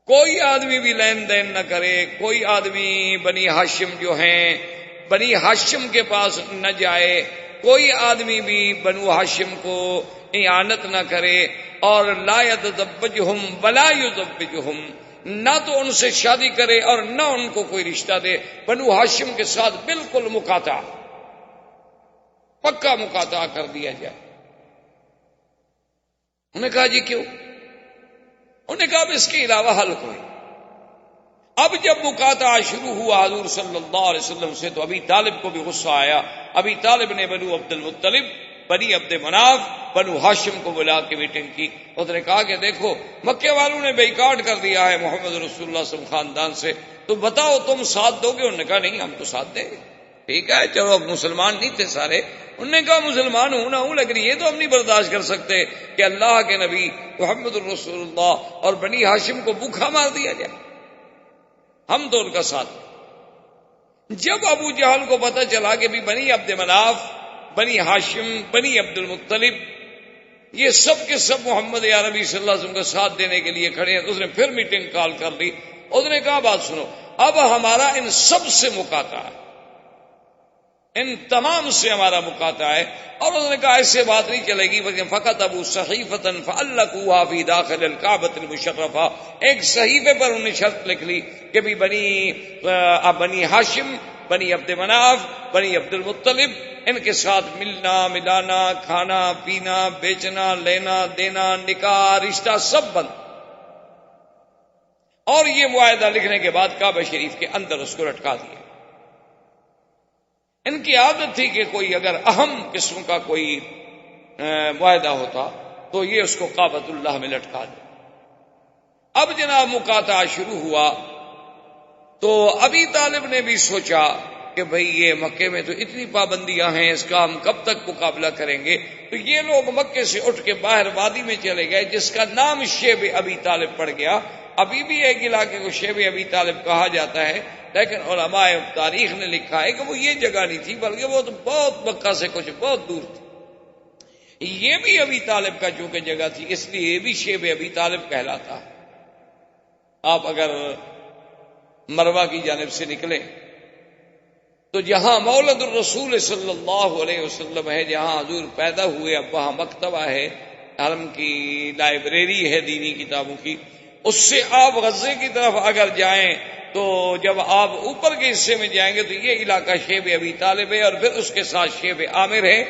کوئی آدمی بھی لین دین نہ کرے، کوئی آدمی بنی ہاشم جو ہیں بنی ہاشم کے پاس نہ جائے، کوئی آدمی بھی بنو ہاشم کو اعانت نہ کرے، اور لا یتزوجہم ولا یزوجہم، نہ تو ان سے شادی کرے اور نہ ان کو کوئی رشتہ دے. بنو ہاشم کے ساتھ بالکل مقاطعہ، پکا مقاطعہ کر دیا جائے. انہوں نے کہا جی کیوں؟ انہوں نے کہا اب اس کے علاوہ حل کوئی. اب جب مقاطعہ شروع ہوا حضور صلی اللہ علیہ وسلم سے تو ابی طالب کو بھی غصہ آیا. ابی طالب نے بنو عبد المطلب، بنی عبد مناف، بنو ہاشم کو بلا کے میٹنگ کی. اس نے کہا کہ دیکھو مکے والوں نے بیکاٹ کر دیا ہے محمد رسول اللہ صلی اللہ علیہ وسلم خاندان سے، تو بتاؤ تم ساتھ دو گے؟ انہوں نے کہا نہیں ہم تو ساتھ دیں گے. ٹھیک ہے چلو، اب مسلمان نہیں تھے سارے. انہوں نے کہا مسلمان ہوں نہ ہوں، لیکن یہ تو ہم نہیں برداشت کر سکتے کہ اللہ کے نبی محمد رسول اللہ اور بنی ہاشم کو بھوکا مار دیا جائے. ہم تو ان کا ساتھ. جب ابو جہل کو پتہ چلا کہ بھی بنی عبد مناف، بنی ہاشم، بنی عبد المطلب یہ سب کے سب محمد عربی صلی اللہ علیہ وسلم کا ساتھ دینے کے لیے کھڑے ہیں، تو اس نے پھر میٹنگ کال کر لی. اس نے کہا بات سنو، اب ہمارا ان سب سے مقاطعہ ہے، ان تمام سے ہمارا مقاطعہ ہے. اور انہوں نے کہا ایسے بات نہیں چلے گی، بلکہ فقط ابو صحیفۃ فعلقوها فی داخل الکعبۃ المشرفہ، ایک صحیفے پر انہوں نے شرط لکھ لی کہ بھی بنی ہاشم، بنی عبد مناف، بنی عبد المطلب، ان کے ساتھ ملنا ملانا، کھانا پینا، بیچنا لینا دینا، نکاح رشتہ سب بند. اور یہ معاہدہ لکھنے کے بعد کعبہ شریف کے اندر اس کو لٹکا دیا. ان کی عادت تھی کہ کوئی اگر اہم قسم کا کوئی معاہدہ ہوتا تو یہ اس کو کعبۃ اللہ میں لٹکا دے. اب جناب مقاطعہ شروع ہوا تو ابی طالب نے بھی سوچا کہ بھئی یہ مکے میں تو اتنی پابندیاں ہیں، اس کا ہم کب تک مقابلہ کریں گے؟ تو یہ لوگ مکے سے اٹھ کے باہر وادی میں چلے گئے جس کا نام شیب ابی طالب پڑ گیا. ابھی بھی ایک علاقے کو شیب ابی طالب کہا جاتا ہے، لیکن علماء تاریخ نے لکھا ہے کہ وہ یہ جگہ نہیں تھی بلکہ وہ تو بہت مکہ سے کچھ بہت دور تھی. یہ بھی ابی طالب کا چونکہ جگہ تھی اس لیے یہ بھی شیب ابی طالب کہلاتا. آپ اگر مروہ کی جانب سے نکلیں تو جہاں مولد الرسول صلی اللہ علیہ وسلم ہے، جہاں حضور پیدا ہوئے، اب وہاں مکتبہ ہے، حرم کی لائبریری ہے دینی کتابوں کی. اس سے آپ غزے کی طرف اگر جائیں تو جب آپ اوپر کے حصے میں جائیں گے تو یہ علاقہ شیب ابی طالب ہے، اور پھر اس کے ساتھ شیب عامر ہے،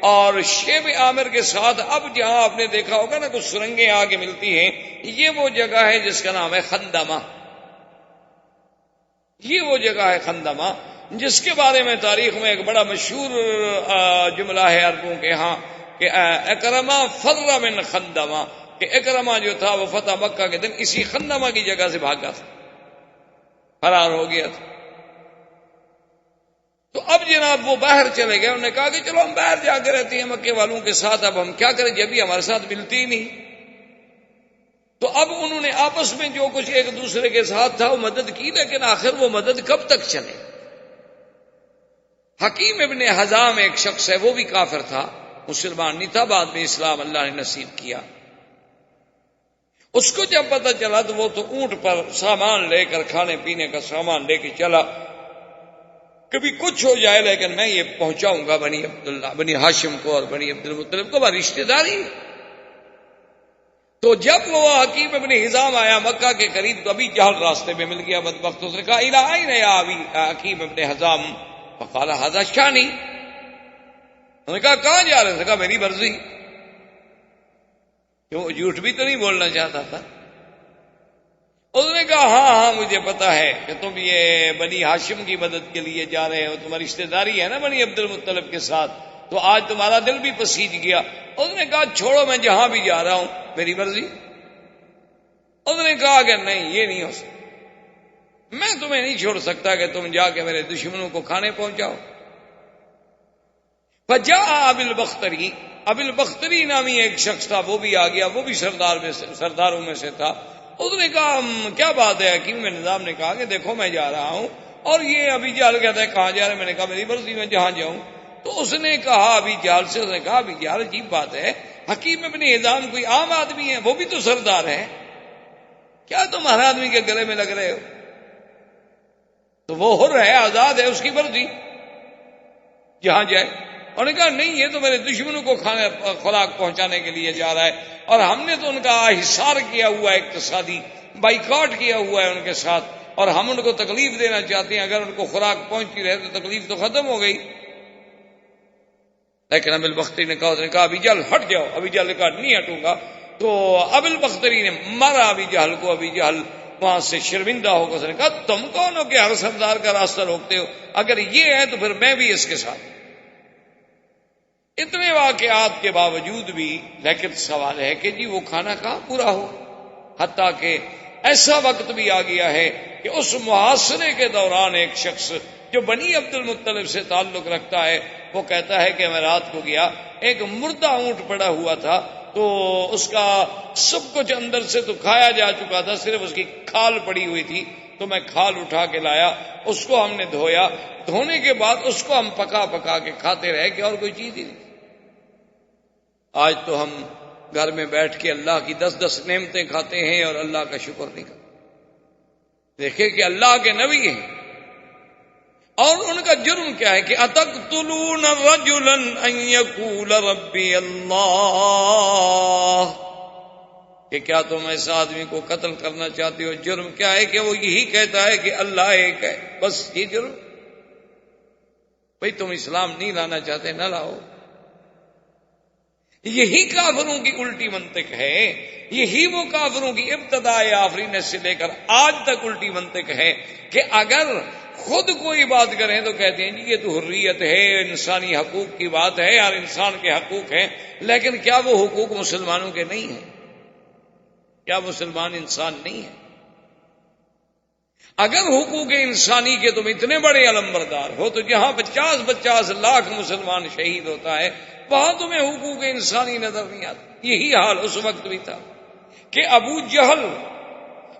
اور شیب عامر کے ساتھ اب جہاں آپ نے دیکھا ہوگا نا کچھ سرنگیں آگے ملتی ہیں، یہ وہ جگہ ہے جس کا نام ہے خندمہ. یہ وہ جگہ ہے خندمہ جس کے بارے میں تاریخ میں ایک بڑا مشہور جملہ ہے عربوں کے ہاں کہ اکرما فر من خندمہ، کہ اکرما جو تھا وہ فتح مکہ کے دن اسی خندمہ کی جگہ سے بھاگا تھا، فرار ہو گیا تھا۔ تو اب جناب وہ باہر چلے گئے، انہوں نے کہا کہ چلو ہم باہر جا کے رہتے ہیں مکے والوں کے ساتھ، اب ہم کیا کریں جب بھی ہمارے ساتھ ملتی ہی نہیں۔ تو اب انہوں نے آپس میں جو کچھ ایک دوسرے کے ساتھ تھا وہ مدد کی، لیکن آخر وہ مدد کب تک چلے؟ حکیم ابن حزام ایک شخص ہے، وہ بھی کافر تھا، مسلمان نہیں تھا، بعد میں اسلام اللہ نے نصیب کیا۔ اس کو جب پتہ چلا تو وہ تو اونٹ پر سامان لے کر، کھانے پینے کا سامان لے کے چلا، کبھی کچھ ہو جائے لیکن میں یہ پہنچاؤں گا بنی عبداللہ، بنی ہاشم کو اور بنی عبد المطلب کو، وہ رشتہ داری۔ تو جب وہ حکیم ابن حزام آیا مکہ کے قریب تو ابھی جہل راستے میں مل گیا بدبخت، اس نے کہا الی این یا ابی حکیم ابن حزام، فقال ھذا شانی، انہوں نے کہا کہاں جا رہے ہیں؟ کہا میری مرضی، کیوں جھوٹ بھی تو نہیں بولنا چاہتا تھا۔ اس نے کہا ہاں ہاں مجھے پتا ہے کہ تم یہ بنی ہاشم کی مدد کے لیے جا رہے ہو، تمہاری رشتہ داری ہے نا بنی عبد المطلب کے ساتھ، تو آج تمہارا دل بھی پسیج گیا۔ اس نے کہا چھوڑو میں جہاں بھی جا رہا ہوں میری مرضی۔ اس نے کہا کہ نہیں یہ نہیں ہو سکتا، میں تمہیں نہیں چھوڑ سکتا کہ تم جا کے میرے دشمنوں کو کھانے پہنچاؤ۔ فجاء ابی البختری، ابی البختری نامی ایک شخص تھا، وہ بھی آ گیا، وہ بھی سرداروں میں سے تھا۔ اس نے کہا کیا بات ہے؟ حکیم بن نظام نے کہا کہ دیکھو میں جا رہا ہوں، اور یہ ابھی جہل کہتا ہے کہاں جا رہے؟ میں نے کہا میری مرضی میں جہاں جاؤں۔ تو اس نے کہا ابھی جہل سے، اس نے کہا ابھی جہل عجیب بات ہے، حکیم ابن حزام کوئی عام آدمی ہے، وہ بھی تو سردار ہے، کیا تم ہر آدمی کے گلے میں لگ رہے ہو؟ تو وہ حر ہے، آزاد ہے، اس کی مرضی جہاں جائے۔ انہوں نے کہا نہیں یہ تو میرے دشمنوں کو کھانے خوراک پہنچانے کے لیے جا رہا ہے، اور ہم نے تو ان کا حصار کیا ہوا ہے، اقتصادی بائیکاٹ کیا ہوا ہے ان کے ساتھ، اور ہم ان کو تکلیف دینا چاہتے ہیں، اگر ان کو خوراک پہنچتی رہے تو تکلیف تو ختم ہو گئی۔ لیکن ابی البختری نے کہا، اس نے کہا ابھی جہل ہٹ جاؤ، ابھی جہل نے کہا نہیں ہٹوں گا۔ تو ابی البختری نے مارا ابھی جہل کو، ابھی جہل وہاں سے شرمندہ ہو کر اس نے کہا تم کون ہو کہ ہر سردار کا راستہ روکتے ہو؟ اگر یہ ہے تو پھر میں بھی اس کے ساتھ۔ اتنے واقعات کے باوجود بھی لیکن سوال ہے کہ جی وہ کھانا کہاں پورا ہو، حتیٰ کہ ایسا وقت بھی آ گیا ہے کہ اس محاصرے کے دوران ایک شخص جو بنی عبد المطلب سے تعلق رکھتا ہے وہ کہتا ہے کہ میں رات کو گیا، ایک مردہ اونٹ پڑا ہوا تھا، تو اس کا سب کچھ اندر سے تو کھایا جا چکا تھا، صرف اس کی کھال پڑی ہوئی تھی، تو میں کھال اٹھا کے لایا، اس کو ہم نے دھویا، دھونے کے بعد اس کو ہم پکا پکا کے کھاتے رہے کہ اور کوئی چیز ہی نہیں۔ آج تو ہم گھر میں بیٹھ کے اللہ کی 10 نعمتیں کھاتے ہیں اور اللہ کا شکر نہیں کرتے۔ دیکھیں کہ اللہ کے نبی ہیں اور ان کا جرم کیا ہے کہ اتقتلون رجلا ان یقول ربی اللہ، کہ کیا تم ایسا آدمی کو قتل کرنا چاہتے ہو؟ جرم کیا ہے کہ وہ یہی کہتا ہے کہ اللہ ایک ہے، بس یہ جرم۔ بھئی تم اسلام نہیں لانا چاہتے نہ لاؤ۔ یہی کافروں کی الٹی منطق ہے، یہی وہ کافروں کی ابتداء آفرینت سے لے کر آج تک الٹی منطق ہے کہ اگر خود کوئی بات کریں تو کہتے ہیں جی یہ تو حریت ہے، انسانی حقوق کی بات ہے اور انسان کے حقوق ہیں، لیکن کیا وہ حقوق مسلمانوں کے نہیں ہیں؟ کیا مسلمان انسان نہیں ہے؟ اگر حقوق انسانی کے تم اتنے بڑے علمبردار ہو تو جہاں 50 لاکھ مسلمان شہید ہوتا ہے وہاں تمہیں حقوق انسانی نظر نہیں آتا۔ یہی حال اس وقت بھی تھا کہ ابو جہل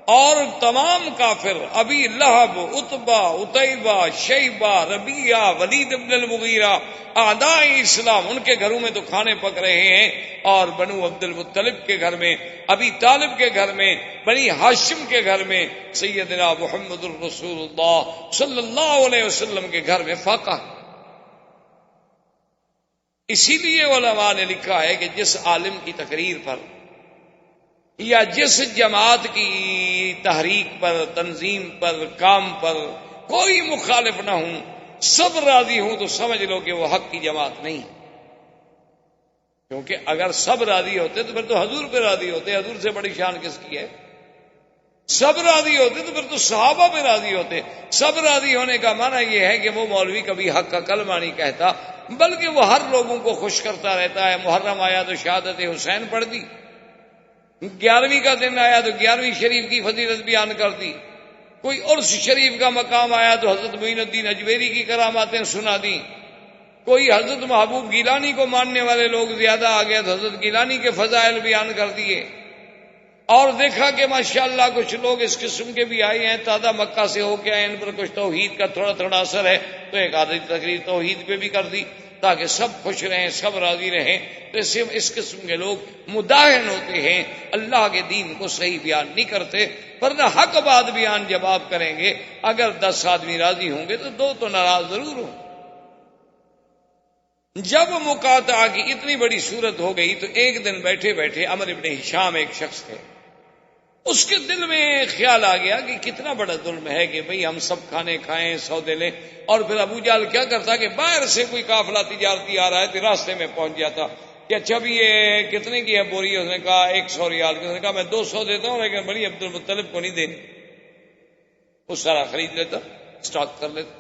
اور تمام کافر، ابی لہب، عتبہ، عتیبہ، شیبہ، ربیعہ، ولید بن المغیرہ، اعداء اسلام، ان کے گھروں میں تو کھانے پک رہے ہیں، اور بنو عبد المطلب کے گھر میں، ابی طالب کے گھر میں، بنی ہاشم کے گھر میں سیدنا محمد الرسول اللہ صلی اللہ علیہ وسلم کے گھر میں فاقہ۔ اسی لیے علماء نے لکھا ہے کہ جس عالم کی تقریر پر یا جس جماعت کی تحریک پر، تنظیم پر، کام پر کوئی مخالف نہ ہوں، سب راضی ہوں، تو سمجھ لو کہ وہ حق کی جماعت نہیں ہے۔ کیونکہ اگر سب راضی ہوتے تو پھر تو حضور پہ راضی ہوتے، حضور سے بڑی شان کس کی ہے؟ سب راضی ہوتے تو پھر تو صحابہ بھی راضی ہوتے. سب راضی ہونے کا معنی یہ ہے کہ وہ مولوی کبھی حق کا کلمہ نہیں کہتا بلکہ وہ ہر لوگوں کو خوش کرتا رہتا ہے. محرم آیا تو شہادت حسین پڑھ دی، 11ویں کا دن آیا تو 11ویں شریف کی فضیلت بیان کر دی، کوئی عرس شریف کا مقام آیا تو حضرت معین الدین اجمیری کی کراماتیں سنا دی، کوئی حضرت محبوب گیلانی کو ماننے والے لوگ زیادہ آ گیا تو حضرت گیلانی کے فضائل بیان کر دیے. اور دیکھا کہ ماشاءاللہ کچھ لوگ اس قسم کے بھی آئے ہیں، تازہ مکہ سے ہو کے آئے، ان پر کچھ توحید کا تھوڑا تھوڑا اثر ہے تو ایک آدھی تقریر توحید پہ بھی کر دی تاکہ سب خوش رہیں، سب راضی رہیں. تو اس قسم کے لوگ مداہن ہوتے ہیں، اللہ کے دین کو صحیح بیان نہیں کرتے. ورنہ حق بات بیان جب آپ کریں گے، اگر 10 آدمی راضی ہوں گے تو 2 تو ناراض ضرور ہوں. جب مقاطعہ کی اتنی بڑی صورت ہو گئی تو ایک دن بیٹھے بیٹھے عمرو ابن ہشام ایک شخص تھے، اس کے دل میں خیال آ گیا کہ کتنا بڑا ظلم ہے کہ بھئی ہم سب کھانے کھائیں، سودے لیں. اور پھر ابو جہل کیا کرتا کہ باہر سے کوئی قافلہ تجارتی آ رہا ہے تو راستے میں پہنچ جاتا کہ اچھا بھی یہ کتنے کی ہے بوری؟ اس نے کہا 100 ریال کی. اس نے کہا میں 200 دیتا ہوں لیکن بڑی عبد المطلب کو نہیں دینی. وہ سارا خرید لیتا، اسٹاک کر لیتا.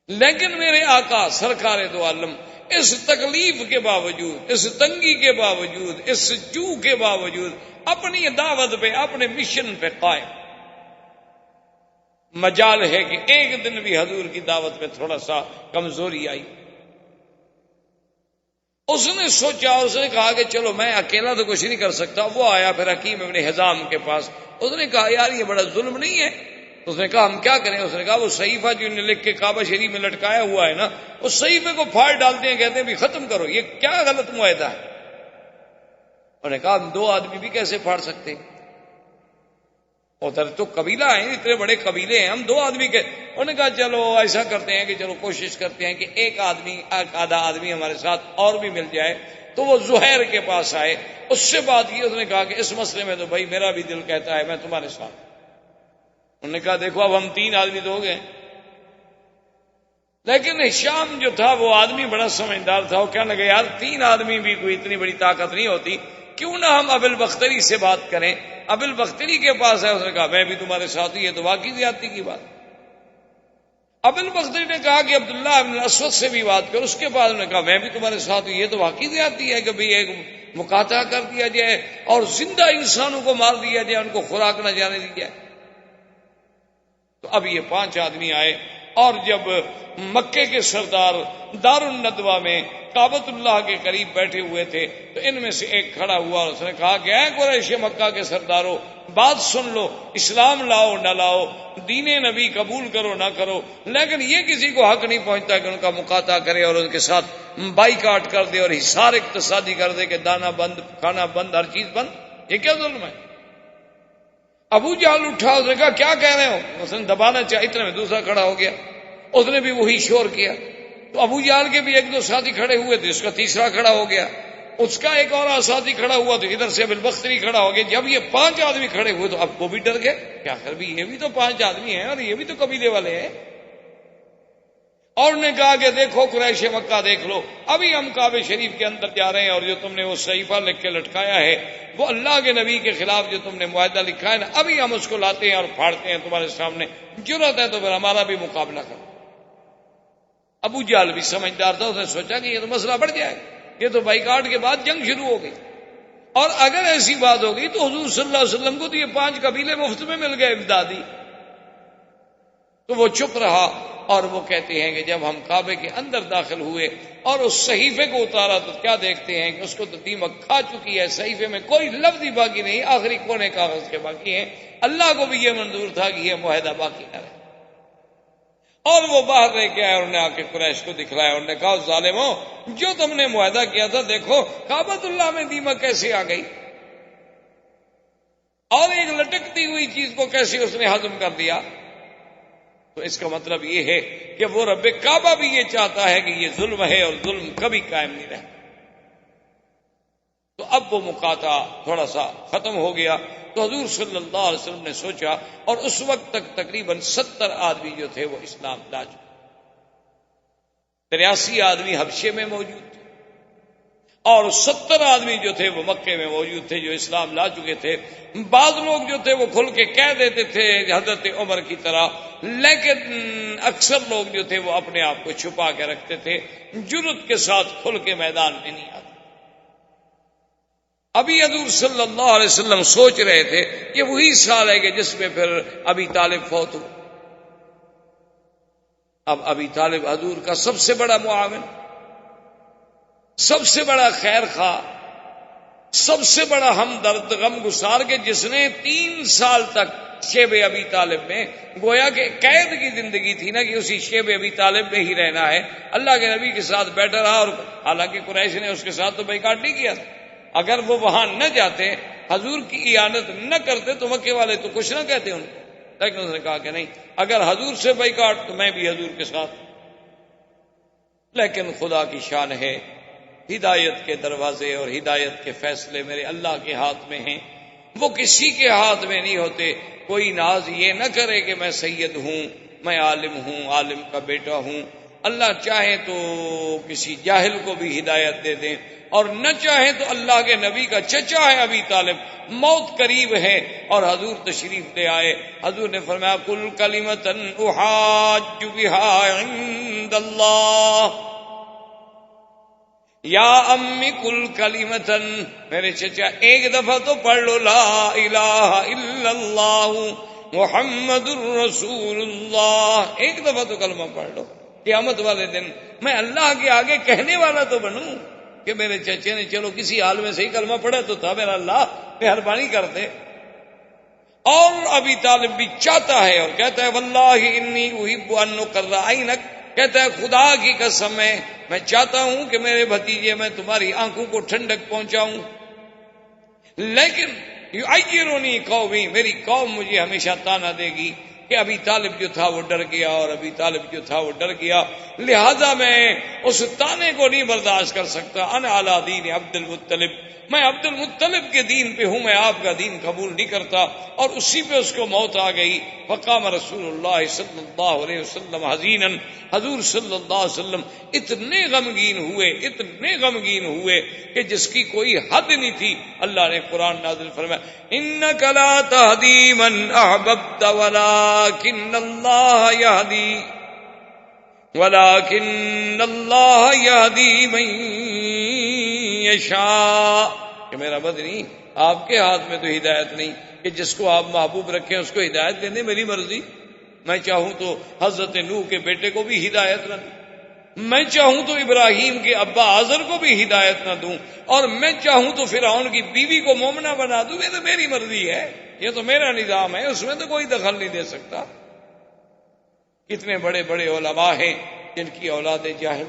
لیکن میرے آقا سرکار دو عالم اس تکلیف کے باوجود، اس تنگی کے باوجود، اس جو کے باوجود اپنی دعوت پہ، اپنے مشن پہ قائم. مجال ہے کہ ایک دن بھی حضور کی دعوت میں تھوڑا سا کمزوری آئی. اس نے سوچا، اس نے کہا کہ چلو میں اکیلا تو کچھ نہیں کر سکتا. وہ آیا پھر حکیم ابن حزام کے پاس. اس نے کہا یار یہ بڑا ظلم نہیں ہے؟ اس نے کہا ہم کیا کریں؟ اس نے کہا وہ صحیفہ جو انہیں لکھ کے کعبہ شریف میں لٹکایا ہوا ہے نا، اس صحیفے کو پھاڑ ڈالتے ہیں، کہتے ہیں بھی ختم کرو، یہ کیا غلط معاہدہ ہے. انہوں نے کہا ہم 2 آدمی بھی کیسے پھاڑ سکتے ہیں؟ ادھر تو قبیلہ ہیں، اتنے بڑے قبیلے ہیں، ہم 2 آدمی کے. انہوں نے کہا چلو ایسا کرتے ہیں کہ چلو کوشش کرتے ہیں کہ ایک آدھا آدمی ہمارے ساتھ اور بھی مل جائے. تو وہ زہیر کے پاس آئے، اس سے بات کی. اس نے کہا کہ اس مسئلے میں تو بھائی میرا بھی دل کہتا ہے میں تمہارے ساتھ. انہوں نے کہا دیکھو اب ہم 3 آدمی تو ہو گئے. لیکن ہشام جو تھا وہ آدمی بڑا سمجھدار تھا. وہ کہنے لگا یار 3 آدمی بھی کوئی اتنی بڑی طاقت نہیں ہوتی، کیوں نہ ہم ابو البختری سے بات کریں. ابو البختری کے پاس ہے. اس نے کہا میں بھی تمہارے ساتھ ہی، یہ تو واقعی زیادتی کی بات. ابو البختری نے کہا کہ عبداللہ بن الاسود سے بھی بات کرو. اس کے بعد انہوں نے کہا میں بھی تمہارے ساتھ ہوں، یہ تو واقعی زیادتی ہے کہ بھئی ایک مقاطعہ کر دیا جائے اور زندہ انسانوں کو مار دیا جائے، ان کو خوراک نہ جانے دی جائے. تو اب یہ 5 آدمی آئے اور جب مکے کے سردار دار الندوہ میں کعبۃ اللہ کے قریب بیٹھے ہوئے تھے تو ان میں سے ایک کھڑا ہوا اور اس نے کہا کہ اے قریش مکہ کے سرداروں، بات سن لو، اسلام لاؤ نہ لاؤ، دین نبی قبول کرو نہ کرو، لیکن یہ کسی کو حق نہیں پہنچتا کہ ان کا مقاطعہ کرے اور ان کے ساتھ بائیکاٹ کر دے اور حصار اقتصادی کر دے کہ دانا بند، کھانا بند، ہر چیز بند. یہ کیا ظلم ہے؟ ابو جہل اٹھا، اس نے کہا کیا کہہ رہے ہو؟ اس نے دبانا چاہا، اتنے میں دوسرا کھڑا ہو گیا، اس نے بھی وہی شور کیا. تو ابو جہل کے بھی 1-2 ساتھی کھڑے ہوئے تھے، اس کا تیسرا کھڑا ہو گیا، اس کا ایک اور ساتھی کھڑا ہوا تو ادھر سے ابو البختری کھڑا ہو گیا. جب یہ 5 آدمی کھڑے ہوئے تو اب وہ بھی ڈر گئے کہ آخر بھی یہ بھی تو 5 آدمی ہیں اور یہ بھی تو قبیلے والے ہیں. اور نے کہا کہ دیکھو قریش مکہ دیکھ لو، ابھی ہم کعبہ شریف کے اندر جا رہے ہیں اور جو تم نے وہ صحیفہ لکھ کے لٹکایا ہے، وہ اللہ کے نبی کے خلاف جو تم نے معاہدہ لکھا ہے نا، ابھی ہم اس کو لاتے ہیں اور پھاڑتے ہیں تمہارے سامنے. جرأت ہے تو پھر ہمارا بھی مقابلہ کرو. ابو جہل بھی سمجھدار تھا، اس نے سوچا کہ یہ تو مسئلہ بڑھ جائے، یہ تو بائیکاٹ کے بعد جنگ شروع ہو گئی، اور اگر ایسی بات ہو گئی تو حضور صلی اللہ علیہ وسلم کو تو یہ 5 قبیلے مفت میں مل گئے امدادی. تو وہ چپ رہا اور وہ کہتے ہیں کہ جب ہم کعبے کے اندر داخل ہوئے اور اس صحیفے کو اتارا تو کیا دیکھتے ہیں کہ اس کو تو دیمک کھا چکی ہے، صحیفے میں کوئی لفظ ہی باقی نہیں، آخری کونے کاغذ کے باقی ہیں. اللہ کو بھی یہ منظور تھا کہ یہ معاہدہ باقی نہ رہے. اور وہ باہر لے کے آئے، انہوں نے آ کے قریش کو دکھلایا، انہوں نے کہا ظالموں، جو تم نے معاہدہ کیا تھا دیکھو کعبۃ اللہ میں دیمک کیسے آ گئی اور ایک لٹکتی ہوئی چیز کو کیسے اس نے ہضم کر دیا. تو اس کا مطلب یہ ہے کہ وہ رب کعبہ بھی یہ چاہتا ہے کہ یہ ظلم ہے اور ظلم کبھی قائم نہیں رہتا. تو اب وہ مقاطعہ تھوڑا سا ختم ہو گیا. تو حضور صلی اللہ علیہ وسلم نے سوچا، اور اس وقت تک تقریباً 70 آدمی جو تھے وہ اسلام لا چکے. 83 آدمی حبشے میں موجود تھے اور 70 آدمی جو تھے وہ مکے میں موجود تھے جو اسلام لا چکے تھے. بعض لوگ جو تھے وہ کھل کے کہہ دیتے تھے حضرت عمر کی طرح، لیکن اکثر لوگ جو تھے وہ اپنے آپ کو چھپا کے رکھتے تھے، جرأت کے ساتھ کھل کے میدان میں نہیں آتے. ابھی حضور صلی اللہ علیہ وسلم سوچ رہے تھے کہ وہی سال ہے کہ جس میں پھر ابی طالب فوت ہو. اب ابی طالب حضور کا سب سے بڑا معاون، سب سے بڑا خیر خواہ، سب سے بڑا ہمدرد، غم گسار، کے جس نے 3 سال تک شیب ابی طالب میں، گویا کہ قید کی زندگی تھی نا، کہ اسی شیب ابی طالب میں ہی رہنا ہے، اللہ کے نبی کے ساتھ بیٹھا رہا. اور حالانکہ قریش نے اس کے ساتھ تو بائیکاٹ نہیں کیا تھا. اگر وہ وہاں نہ جاتے، حضور کی اعانت نہ کرتے، تو مکے والے تو کچھ نہ کہتے ان کو. لیکن اس نے کہا کہ نہیں، اگر حضور سے بائیکاٹ تو میں بھی حضور کے ساتھ. لیکن خدا کی شان ہے، ہدایت کے دروازے اور ہدایت کے فیصلے میرے اللہ کے ہاتھ میں ہیں، وہ کسی کے ہاتھ میں نہیں ہوتے. کوئی ناز یہ نہ کرے کہ میں سید ہوں، میں عالم ہوں، عالم کا بیٹا ہوں. اللہ چاہے تو کسی جاہل کو بھی ہدایت دے دیں، اور نہ چاہے تو اللہ کے نبی کا چچا ہے ابی طالب، موت قریب ہے اور حضور تشریف لے آئے. حضور نے فرمایا کل کلمۃ احاج بها عند اللہ یا امی کل کلمۃ، میرے چچا ایک دفعہ تو پڑھ لو لا الہ الا اللہ محمد الرسول اللہ. ایک دفعہ تو کلمہ پڑھ لو، قیامت والے دن میں اللہ کے آگے کہنے والا تو بنوں کہ میرے چچے نے چلو کسی حال میں صحیح کلمہ پڑھا تو تھا، میرا اللہ مہربانی کرتے. اور ابی طالب بھی چاہتا ہے اور کہتا ہے واللہ انی احب ان اقر عینک، کہتا ہے خدا کی قسم ہے میں چاہتا ہوں کہ میرے بھتیجے میں تمہاری آنکھوں کو ٹھنڈک پہنچاؤں، لیکن یعیرنی قومی، میری قوم مجھے ہمیشہ تانا دے گی کہ ابی طالب جو تھا وہ ڈر گیا، اور ابی طالب جو تھا وہ ڈر گیا، لہذا میں اس تانے کو نہیں برداشت کر سکتا. انا علی دین عبد المطلب، میں عبد المطلب کے دین پہ ہوں، میں آپ کا دین قبول نہیں کرتا. اور اسی پہ اس کو موت آ گئی. فقام رسول اللہ صلی اللہ علیہ وسلم حزینا، حضور صلی اللہ علیہ وسلم اتنے غمگین ہوئے کہ جس کی کوئی حد نہیں تھی. اللہ نے قرآن نازل فرمایا انک لا تہدی من احببت ولکن اللہ یہدی من یشاء، کہ میرا بدنی آپ کے ہاتھ میں تو ہدایت نہیں، کہ جس کو آپ محبوب رکھیں اس کو ہدایت دینے میری مرضی. میں چاہوں تو حضرت نوح کے بیٹے کو بھی ہدایت نہ دوں، میں چاہوں تو ابراہیم کے ابا آزر کو بھی ہدایت نہ دوں، اور میں چاہوں تو فرعون کی بیوی کو مومنہ بنا دوں. یہ تو میری مرضی ہے، یہ تو میرا نظام ہے، اس میں تو کوئی دخل نہیں دے سکتا. کتنے بڑے بڑے علماء ہیں جن کی اولاد جاہل،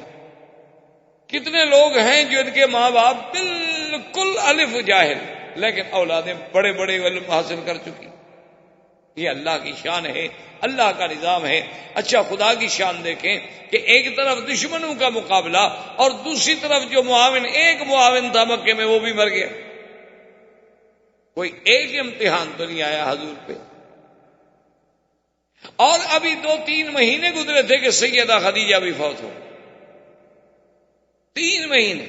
کتنے لوگ ہیں جو ان کے ماں باپ بالکل الف جاہل، لیکن اولادیں بڑے بڑے علم حاصل کر چکی. یہ اللہ کی شان ہے، اللہ کا نظام ہے. اچھا خدا کی شان دیکھیں کہ ایک طرف دشمنوں کا مقابلہ اور دوسری طرف جو معاون، ایک معاون تھا مکے میں وہ بھی مر گیا. کوئی ایک امتحان تو نہیں آیا حضور پہ. اور ابھی 2-3 مہینے گزرے تھے کہ سیدہ خدیجہ بھی فوت ہو. 3 مہینے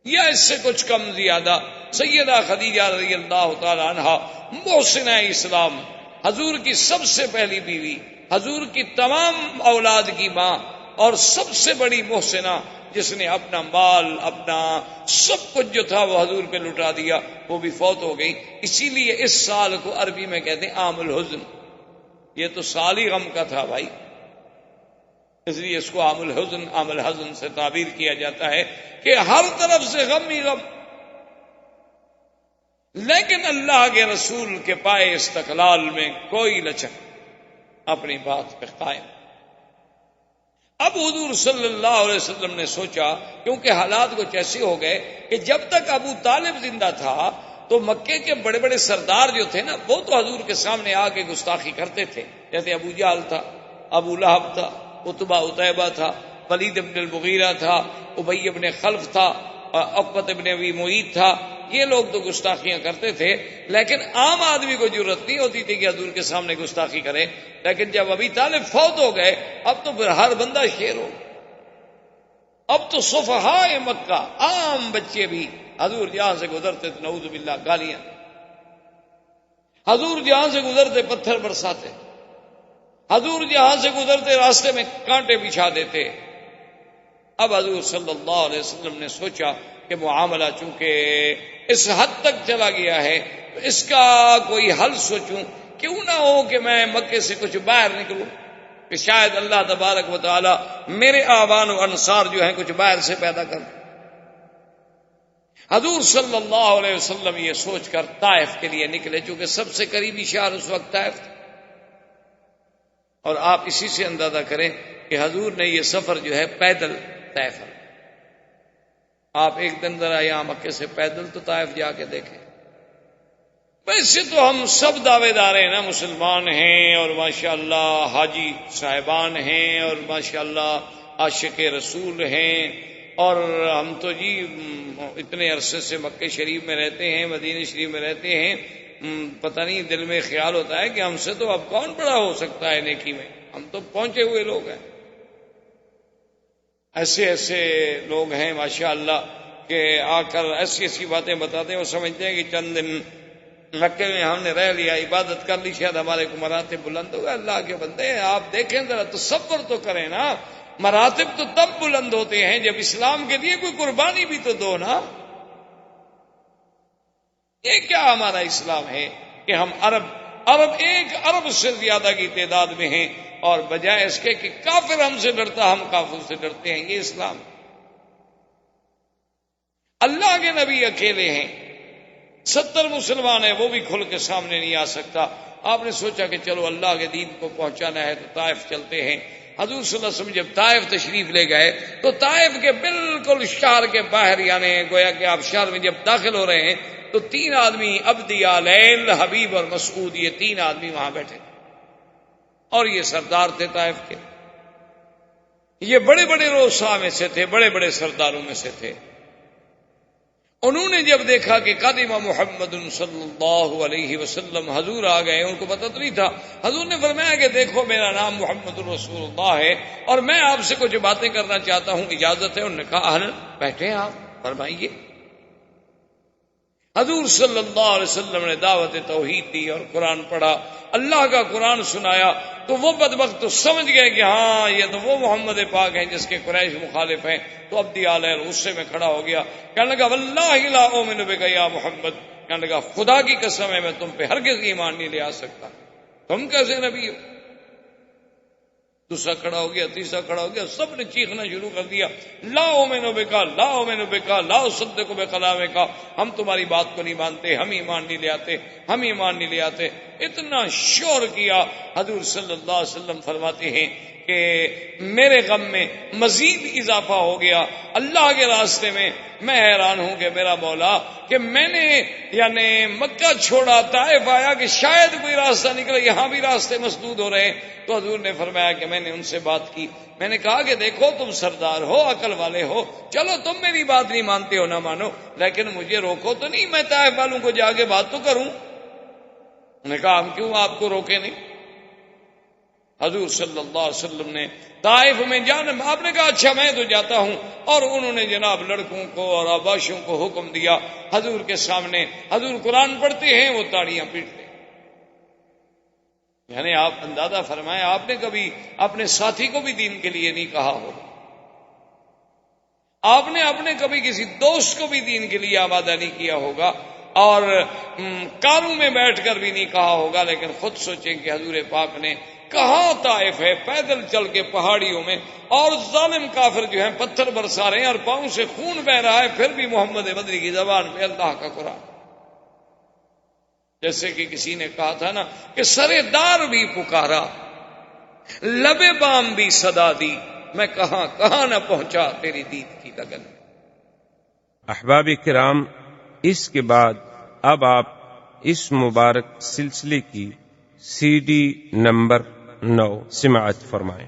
یا اس سے کچھ کم زیادہ. سیدہ خدیجہ رضی اللہ تعالی عنہا محسنہ اسلام، حضور کی سب سے پہلی بیوی، حضور کی تمام اولاد کی ماں، اور سب سے بڑی محسنہ، جس نے اپنا مال، اپنا سب کچھ جو تھا وہ حضور پہ لٹا دیا، وہ بھی فوت ہو گئی. اسی لیے اس سال کو عربی میں کہتے ہیں عام الحزن. یہ تو سال ہی غم کا تھا بھائی، اس لیے اس کو عام الحزن، عام الحزن سے تعبیر کیا جاتا ہے کہ ہر طرف سے غم ہی غم. لیکن اللہ کے رسول کے پائے استقلال میں کوئی لچک، اپنی بات پہ قائم. اب حضور صلی اللہ علیہ وسلم نے سوچا، کیونکہ حالات کچھ ایسے ہو گئے کہ جب تک ابو طالب زندہ تھا تو مکے کے بڑے بڑے سردار جو تھے نا، وہ تو حضور کے سامنے آ کے گستاخی کرتے تھے. جیسے ابو جہل تھا، ابو لہب تھا، عتبہ عتیبہ تھا، ولید ابن المغیرہ تھا، ابی ابن خلف تھا، عقبۃ ابن ابی معیط تھا. یہ لوگ تو گستاخیاں کرتے تھے، لیکن عام آدمی کو جرت نہیں ہوتی تھی کہ حضور کے سامنے گستاخی کرے. لیکن جب ابی طالب فوت ہو گئے، اب تو پھر ہر بندہ شیر ہو. اب تو صفحائے مکہ عام بچے بھی حضور جہاں سے گزرتے تو نعوذ باللہ گالیاں، حضور جہاں سے گزرتے پتھر برساتے، حضور جہاں سے گزرتے راستے میں کانٹے بچھا دیتے۔ اب حضور صلی اللہ علیہ وسلم نے سوچا کہ معاملہ چونکہ اس حد تک چلا گیا ہے تو اس کا کوئی حل سوچوں، کیوں نہ ہو کہ میں مکے سے کچھ باہر نکلوں، کہ شاید اللہ تبارک و تعالی میرے آبان و انصار جو ہیں کچھ باہر سے پیدا کر۔ حضور صلی اللہ علیہ وسلم یہ سوچ کر طائف کے لیے نکلے، چونکہ سب سے قریبی شہر اس وقت طائف تھا، اور آپ اسی سے اندازہ کریں کہ حضور نے یہ سفر جو ہے پیدل طے کر۔ آپ ایک دن ذرا یہاں مکے سے پیدل تو طائف جا کے دیکھیں۔ ویسے تو ہم سب دعوے دار ہیں نا، مسلمان ہیں اور ماشاءاللہ حاجی صاحبان ہیں اور ماشاءاللہ عاشق رسول ہیں، اور ہم تو جی اتنے عرصے سے مکے شریف میں رہتے ہیں، مدینہ شریف میں رہتے ہیں، پتہ نہیں دل میں خیال ہوتا ہے کہ ہم سے تو اب کون بڑا ہو سکتا ہے نیکی میں، ہم تو پہنچے ہوئے لوگ ہیں۔ ایسے ایسے لوگ ہیں ماشاءاللہ کہ آ کر ایسی ایسی باتیں بتاتے ہیں، وہ سمجھتے ہیں کہ چند دن مکے میں ہم نے رہ لیا، عبادت کر لی، شاید ہمارے کو مراتب بلند ہو گئے۔ اللہ کے بندے ہیں، آپ دیکھیں ذرا تصور تو کریں نا، مراتب تو تب بلند ہوتے ہیں جب اسلام کے لیے کوئی قربانی بھی تو دو نا۔ یہ کیا ہمارا اسلام ہے کہ ہم عرب 1 ارب سے زیادہ کی تعداد میں ہیں، اور بجائے اس کے کہ کافر ہم سے ڈرتا ہم کافر سے ڈرتے ہیں۔ یہ اسلام، اللہ کے نبی اکیلے ہیں، 70 مسلمان ہیں، وہ بھی کھل کے سامنے نہیں آ سکتا۔ آپ نے سوچا کہ چلو اللہ کے دین کو پہنچانا ہے تو طائف چلتے ہیں۔ حضور صلی اللہ علیہ وسلم جب طائف تشریف لے گئے تو طائف کے بالکل شہر کے باہر، یعنی گویا کہ آپ شہر میں جب داخل ہو رہے ہیں تو 3 آدمی، عبدی، لیل، حبیب اور مسعود، یہ 3 آدمی وہاں بیٹھے، اور یہ سردار تھے طائف کے، یہ بڑے بڑے روسا میں سے تھے، بڑے بڑے سرداروں میں سے تھے۔ انہوں نے جب دیکھا کہ قادم محمد صلی اللہ علیہ وسلم، حضور آ گئے، ان کو پتہ تو نہیں تھا، حضور نے فرمایا کہ دیکھو میرا نام محمد رسول اللہ ہے اور میں آپ سے کچھ باتیں کرنا چاہتا ہوں، اجازت ہے؟ انہوں نے کہا اہلاً، بیٹھیں آپ، فرمائیے۔ حضور صلی اللہ علیہ وسلم نے دعوت توحید دی اور قرآن پڑھا، اللہ کا قرآن سنایا، تو وہ بدبخت تو سمجھ گئے کہ ہاں یہ تو وہ محمد پاک ہیں جس کے قریش مخالف ہیں۔ تو عبدی علیہ غصے میں کھڑا ہو گیا، کہنے لگا واللہ لا اؤمن بک یا محمد، کہنے لگا خدا کی قسم ہے میں تم پہ ہرگز ایمان نہیں لے آ سکتا، تم کیسے نبی ہو؟ دوسرا کھڑا ہو گیا، تیسرا کھڑا ہو گیا، سب نے چیخنا شروع کر دیا، لا اؤمن بک لا اؤمن بک لا اصدق بکلامک، ہم تمہاری بات کو نہیں مانتے، ہم ایمان نہیں لے آتے، ہم ایمان نہیں لے آتے۔ اتنا شور کیا، حضور صلی اللہ علیہ وسلم فرماتے ہیں کہ میرے غم میں مزید اضافہ ہو گیا اللہ کے راستے میں۔ میں حیران ہوں کہ میرا مولا کہ میں نے یعنی مکہ چھوڑا، طائف آیا کہ شاید کوئی راستہ نکلے، یہاں بھی راستے مسدود ہو رہے ہیں۔ تو حضور نے فرمایا کہ میں نے ان سے بات کی، میں نے کہا کہ دیکھو تم سردار ہو، عقل والے ہو، چلو تم میری بات نہیں مانتے ہو نہ مانو، لیکن مجھے روکو تو نہیں، میں طائف والوں کو جا کے بات تو کروں۔ انہوں نے کہا ہم کیوں آپ کو روکے نہیں؟ حضور صلی اللہ علیہ وسلم نے طائف میں جانا، آپ نے کہا اچھا میں تو جاتا ہوں، اور انہوں نے جناب لڑکوں کو اور آباشوں کو حکم دیا حضور کے سامنے، حضور قرآن پڑھتے ہیں وہ تاڑیاں پیٹتے ہیں۔ یعنی آپ اندازہ فرمائیں، آپ نے کبھی اپنے ساتھی کو بھی دین کے لیے نہیں کہا ہوگا، آپ نے اپنے کبھی کسی دوست کو بھی دین کے لیے آمادہ نہیں کیا ہوگا، اور کاروں میں بیٹھ کر بھی نہیں کہا ہوگا، لیکن خود سوچیں کہ حضور پاک نے کہاں طائف ہے، پیدل چل کے پہاڑیوں میں، اور ظالم کافر جو ہیں پتھر برسا رہے ہیں اور پاؤں سے خون بہ رہا ہے، پھر بھی محمد بدری کی زبان پہ اللہ کا قرآن۔ جیسے کہ کسی نے کہا تھا نا کہ سرے دار بھی پکارا، لبے بام بھی صدا دی، میں کہاں کہاں نہ پہنچا تیری دید کی لگن۔ احباب کرام، اس کے بعد اب آپ اس مبارک سلسلے کی CD نمبر 9 سماعت فرمائیں۔